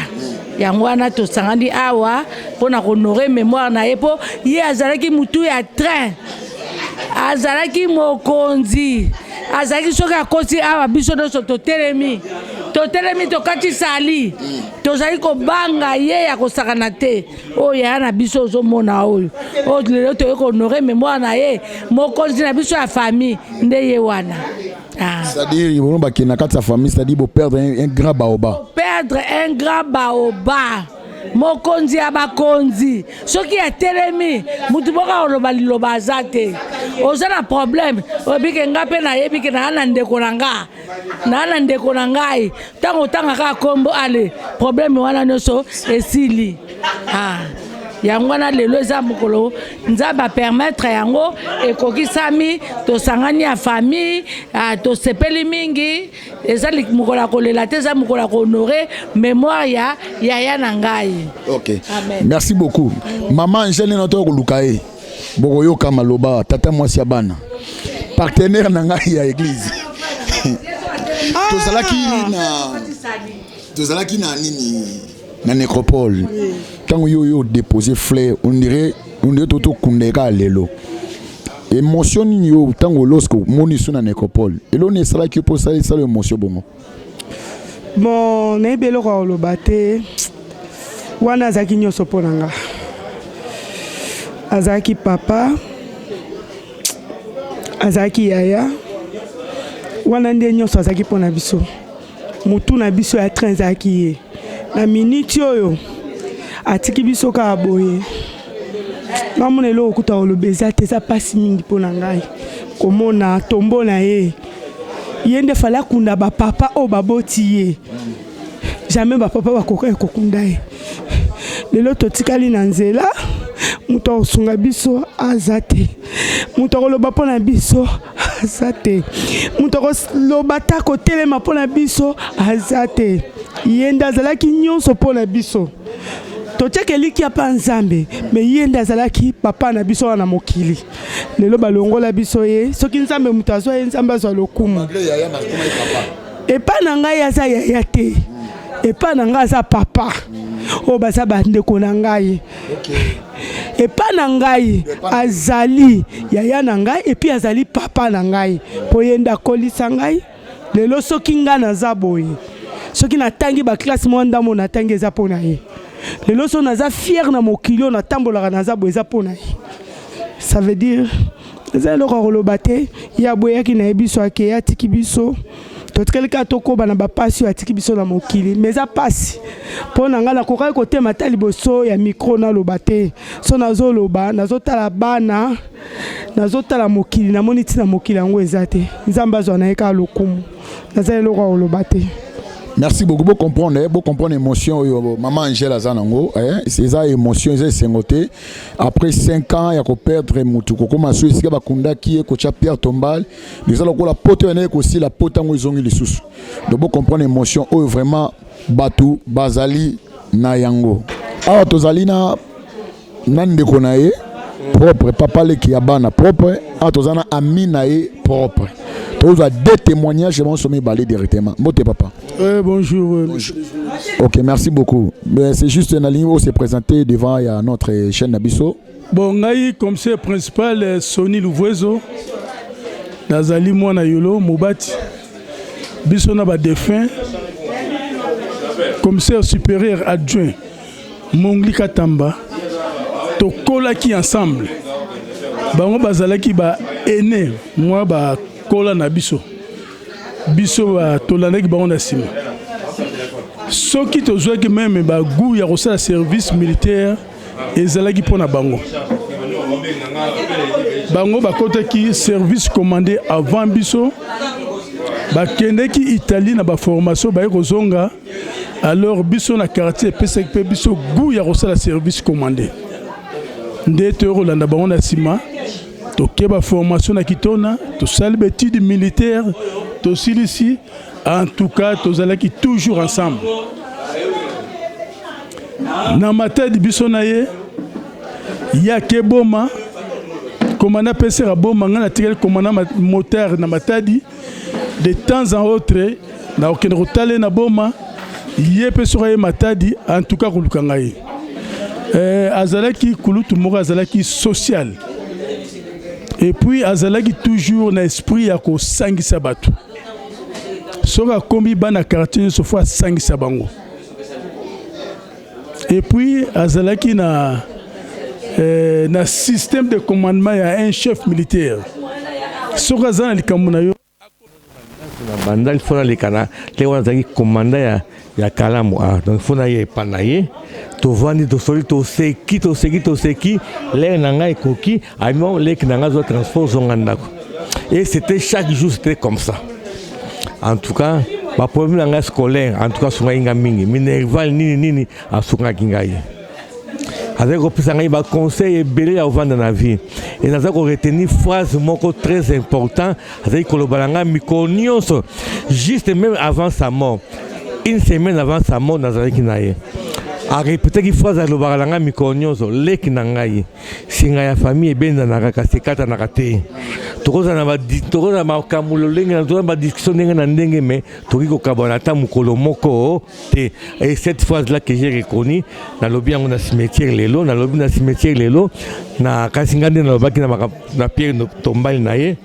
yango wana tosangani awa pona kohonorer mémoire na ye mpo ye azalaki mutu ya train azalaki mokonzi azalaki soki akosi awa biso nyonso totelemi tokati sali tozali kobanga ye ya kosakana te oyo yaya na biso ozomona oyo lelo toyei kohonorer mémoire na ye mokonzi na biso ya famille nde ye wana c'est-à-dire bon bakina na kati ya famille c'est-à-dire bo perdre un grand baoba mokonzi ya bakonzi soki ya telemi mutu boka oloba liloba aza te oza na problème obike nga mpe nayebike na ndeko na ngai ntango otangaka kombo ale problème wana nyonso esili yango wana lelo eza mokolo nzambe apermettre yango ekokisami tosangani ya famille tosepeli mingi eza mokolo ya kolela te eza mokolo ya kohonorer mémoire ya yaya na ngai. OK. Amen. Merci beaucoup. Maman Angèle noto koluka ye bokoyoka maloba tata mwasi ya bana partenaire na ngai ya église tozalaki na nini na nécropole tant yo déposer fleur on dirait toto kundeka lelo émotion ni yo tant lorsque moni suna nécropole et l'on est ça qui pour ça émotion bongo bon na belo ko lobate wana zaki nyoso ponanga azaki papa azaki yaya wana nde nyoso azaki pona biso mutu na biso ya train zaki ye na minute oyo atiki biso ka boye namona elo okuta olobeza te za pasi mingi pona ngai komona tombo na ye yende fala kunda ba papa o baboti ye jamais ba papa bakoka kokunda ye lelo totikali na nzela muto osunga biso azate muto koloba pona biso azate muto koloba ta kotelema pona biso azate yenda azalaki nyonso pona biso totekeliki apa nzambe me yenda azalaki papa na biso wana mokili lelo balongola biso ye soki nzambe muto azwa ye nzambe azwa lokumu epa na ngai aza yaya te epa na ngai aza papa oyo baza bandeko na ngai epa na ngai azali yaya na ngai epi azali papa na ngai mpo ye nde akolisa ngai lelo soki ngai naza boye soki natangi baklasse mwa ndambo natangi eza mpo na ye lelo so naza fier na mokili oyo natambolaka naza boye eza mpo na ye ça veut dire eza eloko ya koloba te ye aboyaki na ye biso akeye atiki biso totikalika tokoba na bapasi oyo atiki biso na mokili me eza pasi mpo na ngai nakokaki kotema ata liboso ya mikro naloba te so nazoloba nazotala bana nazotala mokili namoni ntina mokili yango eza te nzambe azwa na ye kaka lokumu naza eloko ya koloba te. Merci beaucoup. Vous comprenez l'émotion. Maman Angèle Azanango, c'est ça émotion, c'est sengoté. Après 5 ans, il y a perdre mutu. Comme à celui qui va kunda qui est coach Pierre Tombal, nous allons la pote aussi la pote en ils ont les sous. Donc vous comprenez l'émotion. Oh vraiment Batou, Bazali, na yango awa tozali na ndeko na ye propre papa leki ya bana propre awa tozali na ami na ye propre tozwa deux témoignages je m'en balé directement mbote papa bonjour. Ok, merci beaucoup. C'est juste un ligne où se présenter devant notre chaîne Nabiso. Bon, ngai comme c'est principal Sony Louvuezo. Nazali mwana yolo Mobati. Biso na ba défunt. Commissaire supérieur adjoint Mongli Katamba. Tokola ki ensemble. Bango bazalaki ba aîné moi ba kola na biso. Biso ba tolanaki bango na sima. Soki tozwaki même ba goût ya kosala service militaire ezalaki mpona bango. Bango bakotaki service commandé avant biso. Bakendeki Italie na ba formation ba kozonga. Alors biso na quartier epesaki mpe biso goût ya kosala service commandé. Nde toyolanda bango na sima. Tokeba formation na kitona, tosali études militaires, tosilisi. En tout cas, tozalaki toujours ensemble. Na matadi biso na ye, ya keboma, commandant pesera boma ngana tirel commandant moteur na matadi. De temps en autre, na okene rotale na boma, ye pesera ye matadi, en tout cas kulukanga ye. Azalaki kulutu moko azalaki social. Et puis azalaki toujours na esprit ya ko sangisa batu. Soka kombi bana quartier so fois sangisa bango. Et puis azalaki na système de commandement ya un chef militaire. Soka zana likambo na yo banda il faut na lekana le wana zangi commandant ya kalamu donc faut na ye panaye to vandi to soli to seki le nanga ekoki aimon le nanga zo transport zongandako. Et c'était chaque jour c'était comme ça. En tout cas, ma problème scolaire, en tout cas, sur un mingi, minerval nini à sunga kingaye. Avec un conseil et belé à vendre dans la vie. Et nous avons retenu une phrase très importante, avec le balanga Mykonos, juste même avant sa mort. Une semaine avant sa mort, nous avons kinaye. A répéter qu'il phrase à le balanga Mykonos, le kinangaye. Si la famille est bien dans la casse-cata na raté. Tokoza na makambo lenga na toza ba discussion ndenge na ndenge mais toki ko kabana ta mukolo moko te. Et cette phrase là que j'ai reconnue na lobi yango na cimetière lelo na lobi na cimetière lelo na kasingande na lobaki na pierre tombale na ye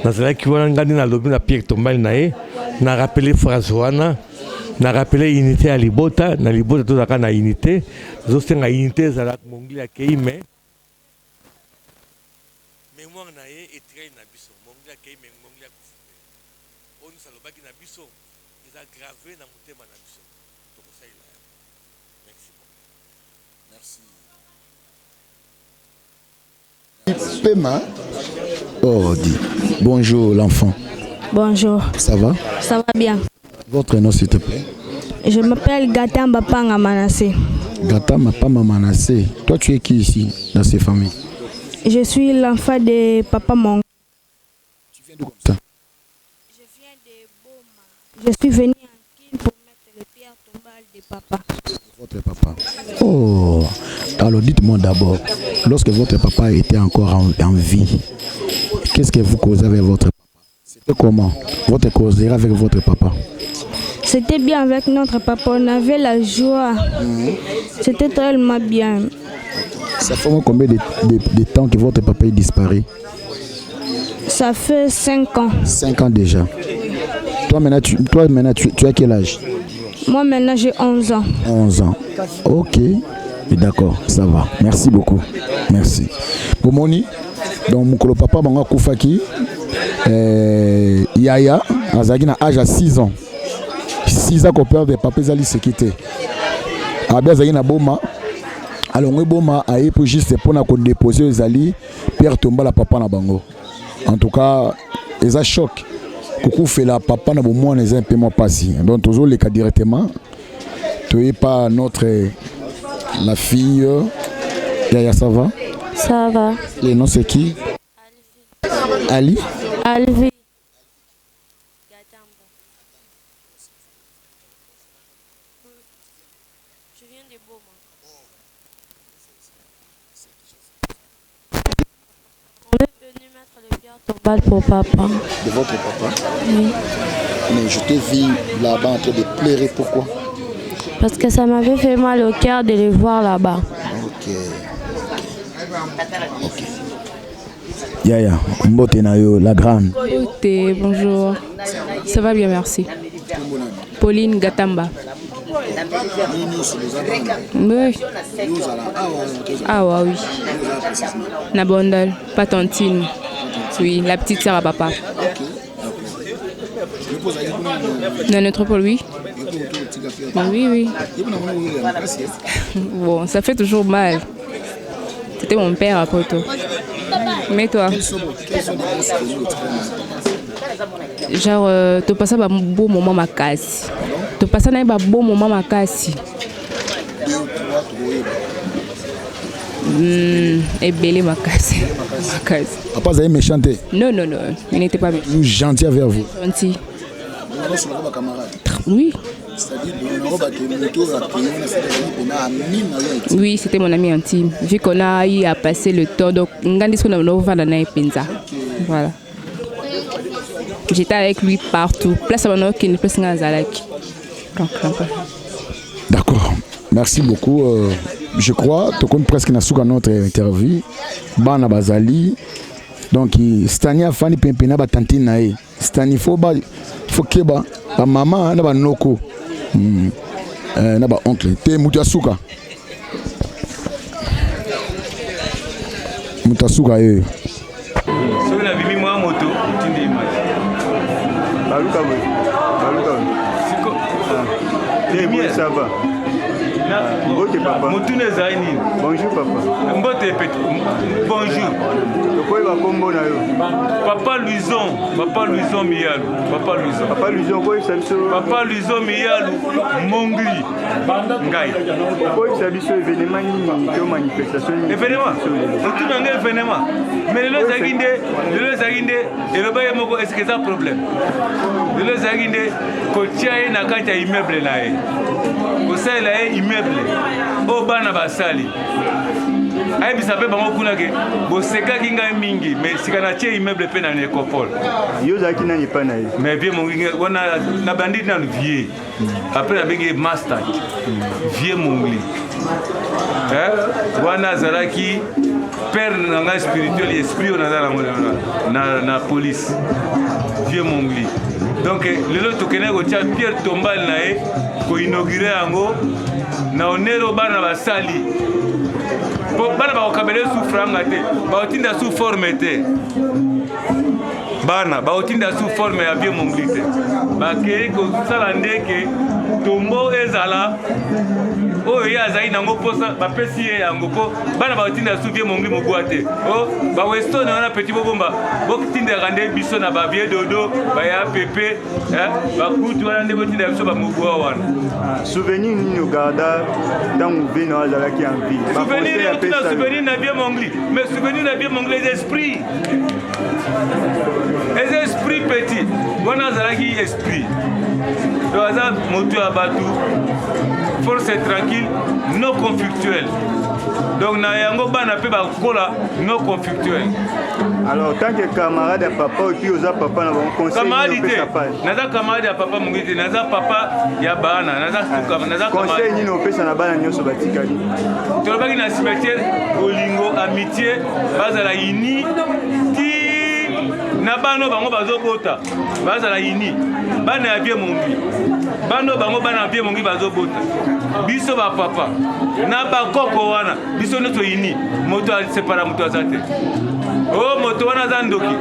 na zala ki wana ngandi na lobi na pierre tombale na ye na rappeler phrase wana na rappeler unité à libota na libota to zaka na unité zo senga unité zala mongli akei mais mémoire na ye etikali na biso mongli akei mais mongli akufupe oyo salobaki na biso eza gravé na motema na biso tokosalela merci Pema. Oh, dis. Bonjour l'enfant. Bonjour. Ça va? Ça va bien. Votre nom s'il te plaît? Je m'appelle Gatamba Panga Manassé. Gatamba Panga Manassé. Toi tu es qui ici dans ces familles? Je suis l'enfant de Papa Mong. Tu viens d'où comme ça? Je viens de Boma. Je suis venu en Kin pour mettre le pierre tombale de papa. Votre papa. Oh, alors dites-moi d'abord, lorsque votre papa était encore en vie, qu'est-ce que vous causez avec votre papa? C'était comment? Votre causerie avec votre papa? C'était bien avec notre papa, on avait la joie. C'était tellement bien. Ça fait combien de temps que votre papa est disparu? Ça fait 5 ans. 5 ans déjà. Toi maintenant, tu as quel âge? Moi maintenant j'ai 11 ans. 11 ans. Ok. D'accord, ça va. Merci beaucoup. Merci. Pour Moni, donc mon papa Banga Koufaki, Yaya, Azagi na âge à 6 ans. 6 ans qu'on perd de papa Zali se quitter. Abia Zagi na Boma. Alors on Boma a eu pour juste pour na déposer Zali Pierre Tomba la papa na bango. En tout cas, ils a choc. Coucou fait la papa na bon les un peu moins passé. Donc toujours les cas directement. Tu es pas notre la fille. Yaya, ça va? Ça va. Le nom c'est qui? Ali. Alvi. Je viens de Boma. On est venu mettre le pierre tombale pour papa. De votre papa? Oui. Mais je t'ai vu là-bas en train de pleurer, pourquoi? Parce que ça m'avait fait mal au cœur de les voir là-bas. Ok. Ok. Yaya, Mbote Nayo, la grande. Mbote, bonjour. Ça va bien, merci. Pauline Gatamba. Oui. Ah ouais, oui. Nabondal, Patantine. Oui, la petite sœur à papa. Dans notre pôle, oui. Oui, oui. Bon, ça fait toujours mal. C'était mon père après tout. Mais toi? Genre, tu passes un bon moment à casse. Tu passes un bon moment à casse. Et belé ma casse. Papa, vous avez méchanté? Non, non, non. Il n'était pas méchant. Gentil avec vous? Gentil. Oui. Oui, c'était mon ami intime. Vu qu'on a eu à passer le temps, donc voilà. J'étais avec lui partout. Place à mon qui ne peut pas. D'accord. Merci beaucoup. Je crois, tu connais presque notre interview. Bana Bazali. Donc, Stania Fanny Pimpina Batantine Nae. Stani Foba, Fokeba, ba maman, na ba noko. Na ba oncle. Te Mutasuka. Mutasuka eh. Soki na bimi mwa moto, tindi image. Baluka boy. Baluka. Siko. Demi ça va. Mbote papa. Mutune zaini. Bonjour papa. Mbote petit. Bonjour. Tokoyeba kombo na yo. Papa Luison. Papa Luison Miyalu. Papa Luison. Papa Luison ko ibiso. Papa Luison Miyalu Mongli. Ngai. Ko ibiso événement ni ko manifestation. Événement. Mutuna ngai événement. Mais le zaginde et le baye moko est-ce que ça problème? Le zaginde ko tia na kata immeuble na ye. Ko sala immeuble o bana basali ay bisape bango kuna ke bo seka kinga mingi mais sikana tie immeuble pe na nécropole yo zaki na nipa na mais bien mon wana na bandit na vie après la bengi master vie mongli wana zalaki père nanga spirituel esprit na police vie mongli donc lelo tokene ko tia pierre tombale na e ko inaugurer yango na onero bana basali bana bakabele souffranga te baotinda sous forme te bana baotinda sous forme ya bien mongli te bakei ko sala ndeke tombo ezala oyo ye azali nango mposa bapesi ye yango mpo bana baotinda sous bien mongli mobwa te o bawestone wana petit bobomba botindaka nde biso na bavie dodo baya pepe bakutu wana nde botinda biso bamobwa wana souvenir nini ogarda ntango vino azalaki en vie souvenir na bien mongli mais souvenir na bien mongli les esprits petit wana azalaki esprit donc aza motu ya bato force tranquille non conflictuel donc na yango bana pe bakola non conflictuel. Alors tant que camarade à papa et puis aux papa na bon conseil naza camarade ya papa mungiti naza papa ya bana naza conseil ni no pesa na bana nyoso batikali to baki na cimetière olingo amitié bazala ini ti na bano bango bazobota bazala ini bana ya bien mongi bano bango bana bien mongi bazobota biso ba papa na ba koko wana biso noto ini moto separa moto azate oh moto wana zandoki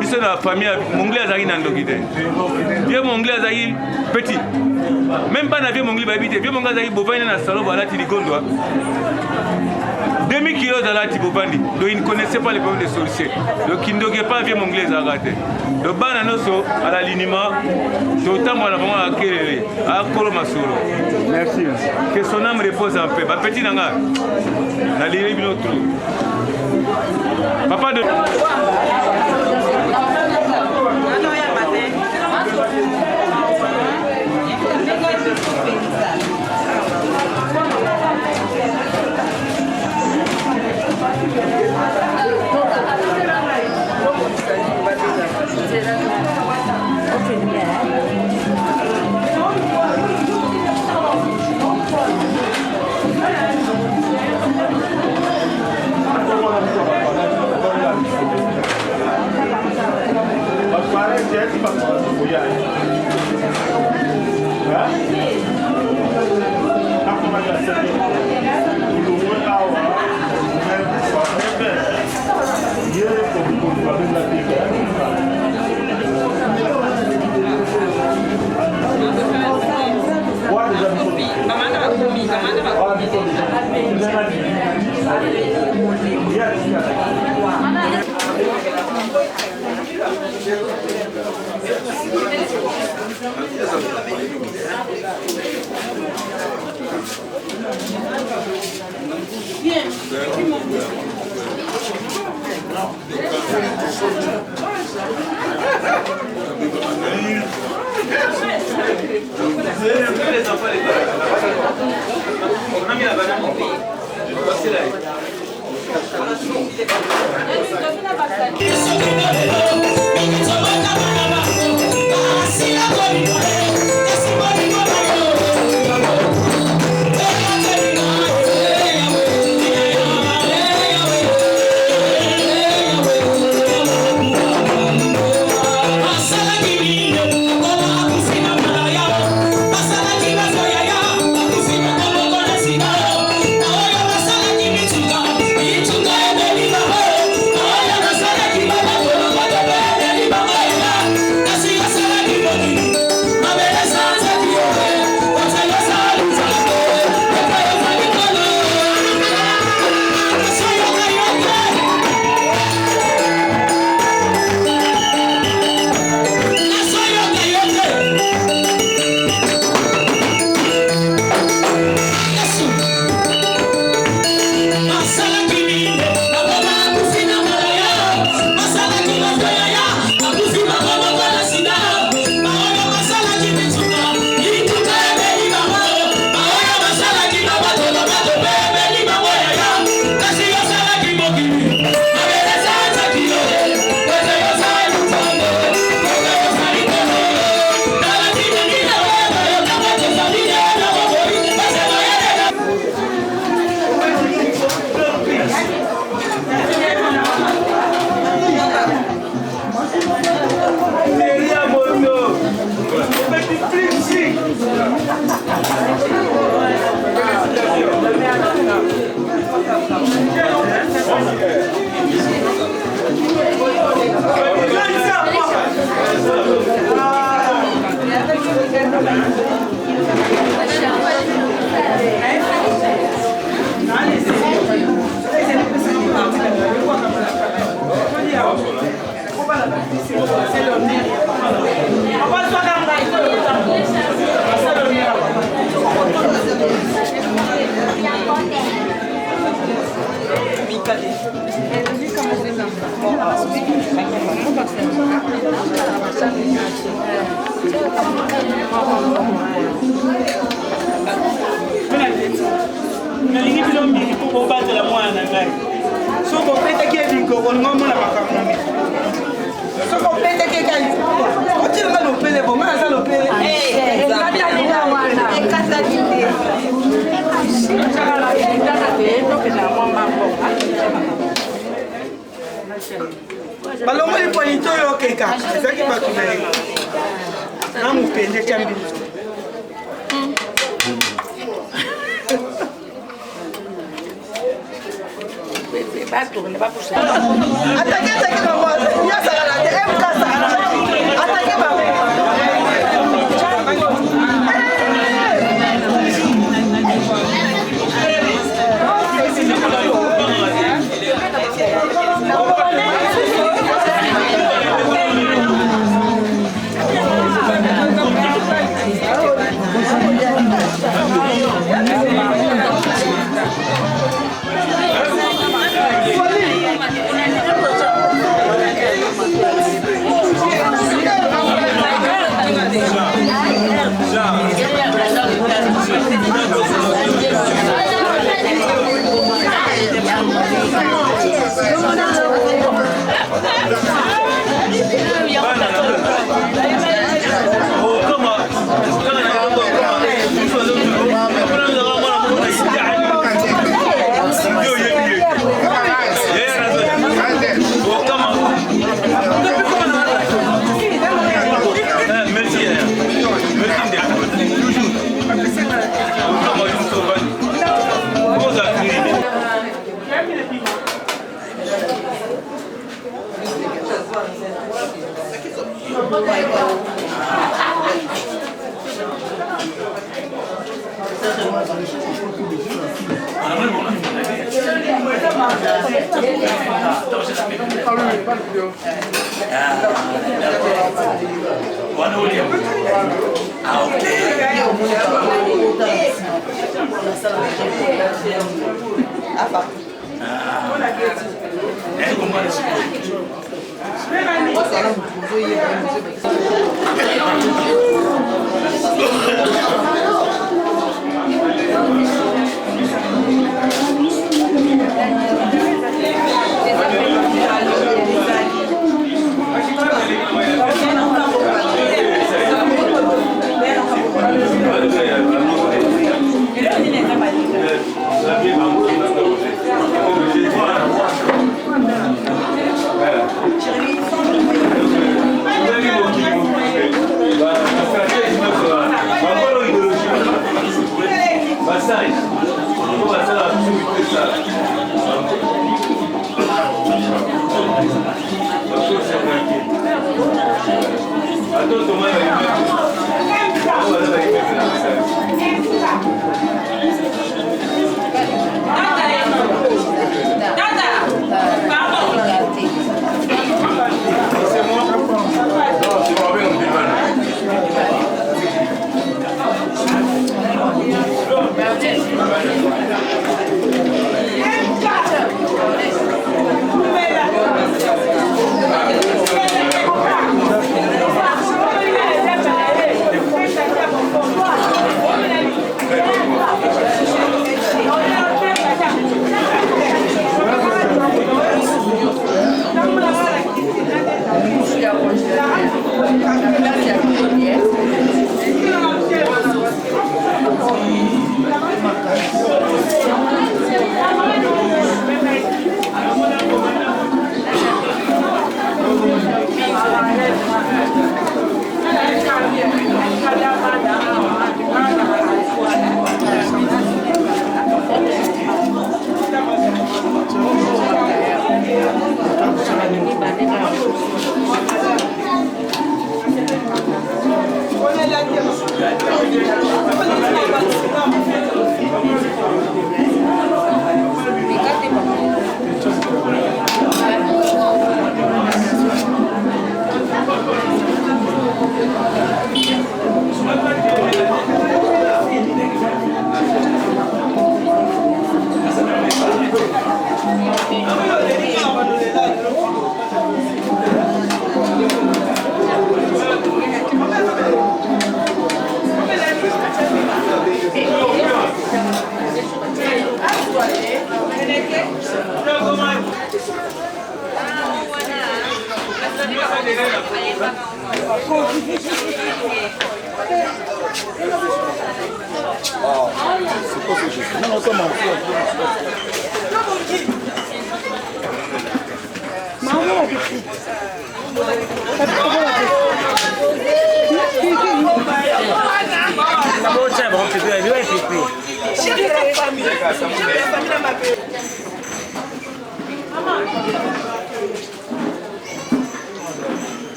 biso na famille mongi azaki na ndoki te bien mongi azaki petit même pas na bien mongi ba bité bien mongi azaki bovani na salon balati likondwa 2000 kilos de la Tibobandi, donc ils ne connaissaient pas les problèmes de sorciers. Donc ils ne doguaient pas bien mon anglais à rater. Donc Bananoso à l'alignement, c'est autant moi à Kéré, à Kolomasoro. Merci. Que son âme repose en paix. Petit Nanga, la ligne de notre. Papa de. nalingi bino mingi mpo kobatela mwana na ngai soki opetaki ebikoko ningo omona makambo mingi soki opetaki ekali otilinga lopele bongo aza lopele balongoli poinite oyo okeka ezalaki bato na ye na mopende tya mbino Attaquez bango, ya sakala te, MK sakala. Attaquez bango.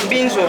Binzo.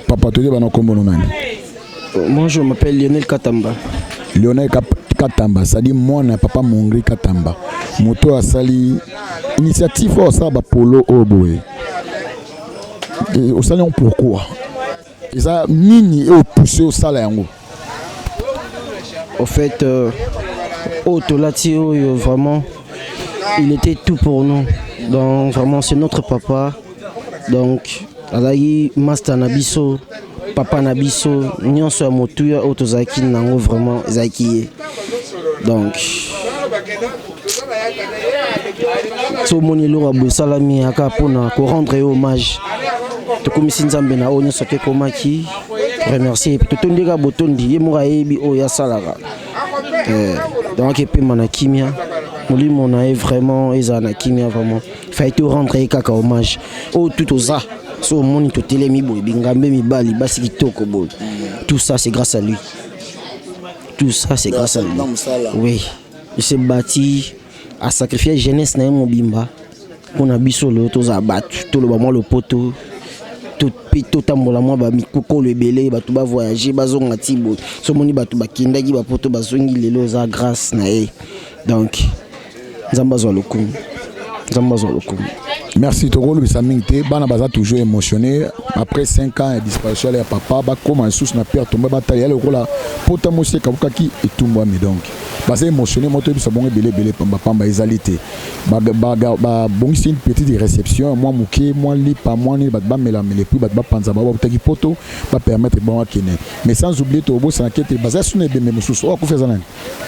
Papa, tu es dans le nani? Moi, je m'appelle Lionel Katamba. Lionel Katamba, ça dit moi, papa Mongri Katamba. Moto a sali initiative au Saba Polo Oboe. Et au salon pourquoi? Ils ont mini et poussé au salon. Au fait, Otolatio, vraiment, il était tout pour nous. Donc, vraiment, c'est notre papa. Donc, azalaki master na biso papa na biso nyonso ya motuya oyo tozalaki nango vraiment ezalaki ye donc tomoni eloko boye esalami aka mpona korendre ye hommage tokomisi nzambe na oyo nyonso akekomaki remercier totondi kaka botondi ye moko ayebi oyo asalaka donc epema na kimia molimo na ye vraiment ezala na kimia vraiment fai torendre ye kaka hommage oyo tout oza so omoni totelemi boye bingambe mibali basi kitoko boye tout ça c'est grâce à lui tout ça c'est grâce à lui oui il s'est bâti à sacrifier jeunesse na ye mobimba mpona biso lelo tozala bato toloba mwa lopoto mpe totambola mwa bamikokolo ebele bato bavoyage bazonga ti boye so omoni bato bakendaki bapoto bazongi lelo eza grâce na ye donc nzambe azwa lokumu nzambe azwa lokumu. Merci Togolo Bissamingte, Bana Baza toujours émotionné. Après 5 ans de disparition de papa, bah comment sous na père tombé bataille le rôle pota monsieur kabukaki et tout moi mais donc basé émotionné moi tout ça bon belé pamba ezalité. Bah bon c'est une petite réception moi mouké moi li pas moi ni ba mela mais puis ba panza ba taki poto ba permettre bon akene. Mais sans oublier Togo ça inquiète basé sur ne même sous o ko faisana.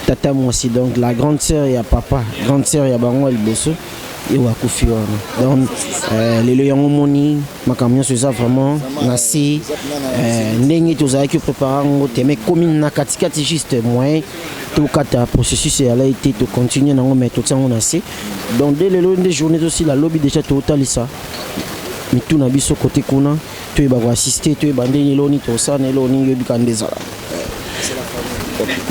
Tata moi aussi donc la grande sœur et papa, grande sœur et bango el bosso. Et wakufi wana donc lelo yango moni makamyo so eza vraiment nasi ndenge tozalaki préparer ngo te mais commune na katikati juste moyen to kata processus ya la été to continuer nango mais to tsango nasi donc dès lelo des journées aussi la lobby déjà to talisa mais tout na biso côté kuna to ba assister to ba ndeni loni to sa na loni yobi kandezala.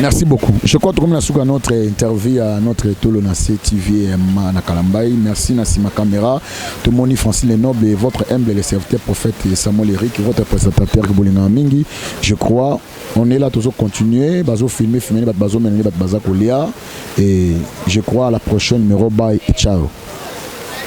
Merci beaucoup. Je crois que comme nous avons notre interview à notre Tolo Nassé TV na Kalambaye. Merci Nassima Caméra, tout le monde Francis Lenoble et votre humble le serviteur prophète Samuel Eric, votre présentateur Bolina Mingi. Je crois on est là toujours continuer, bazo filmer, bazo mener, bazo kolia et je crois à la prochaine numéro. Bye et ciao.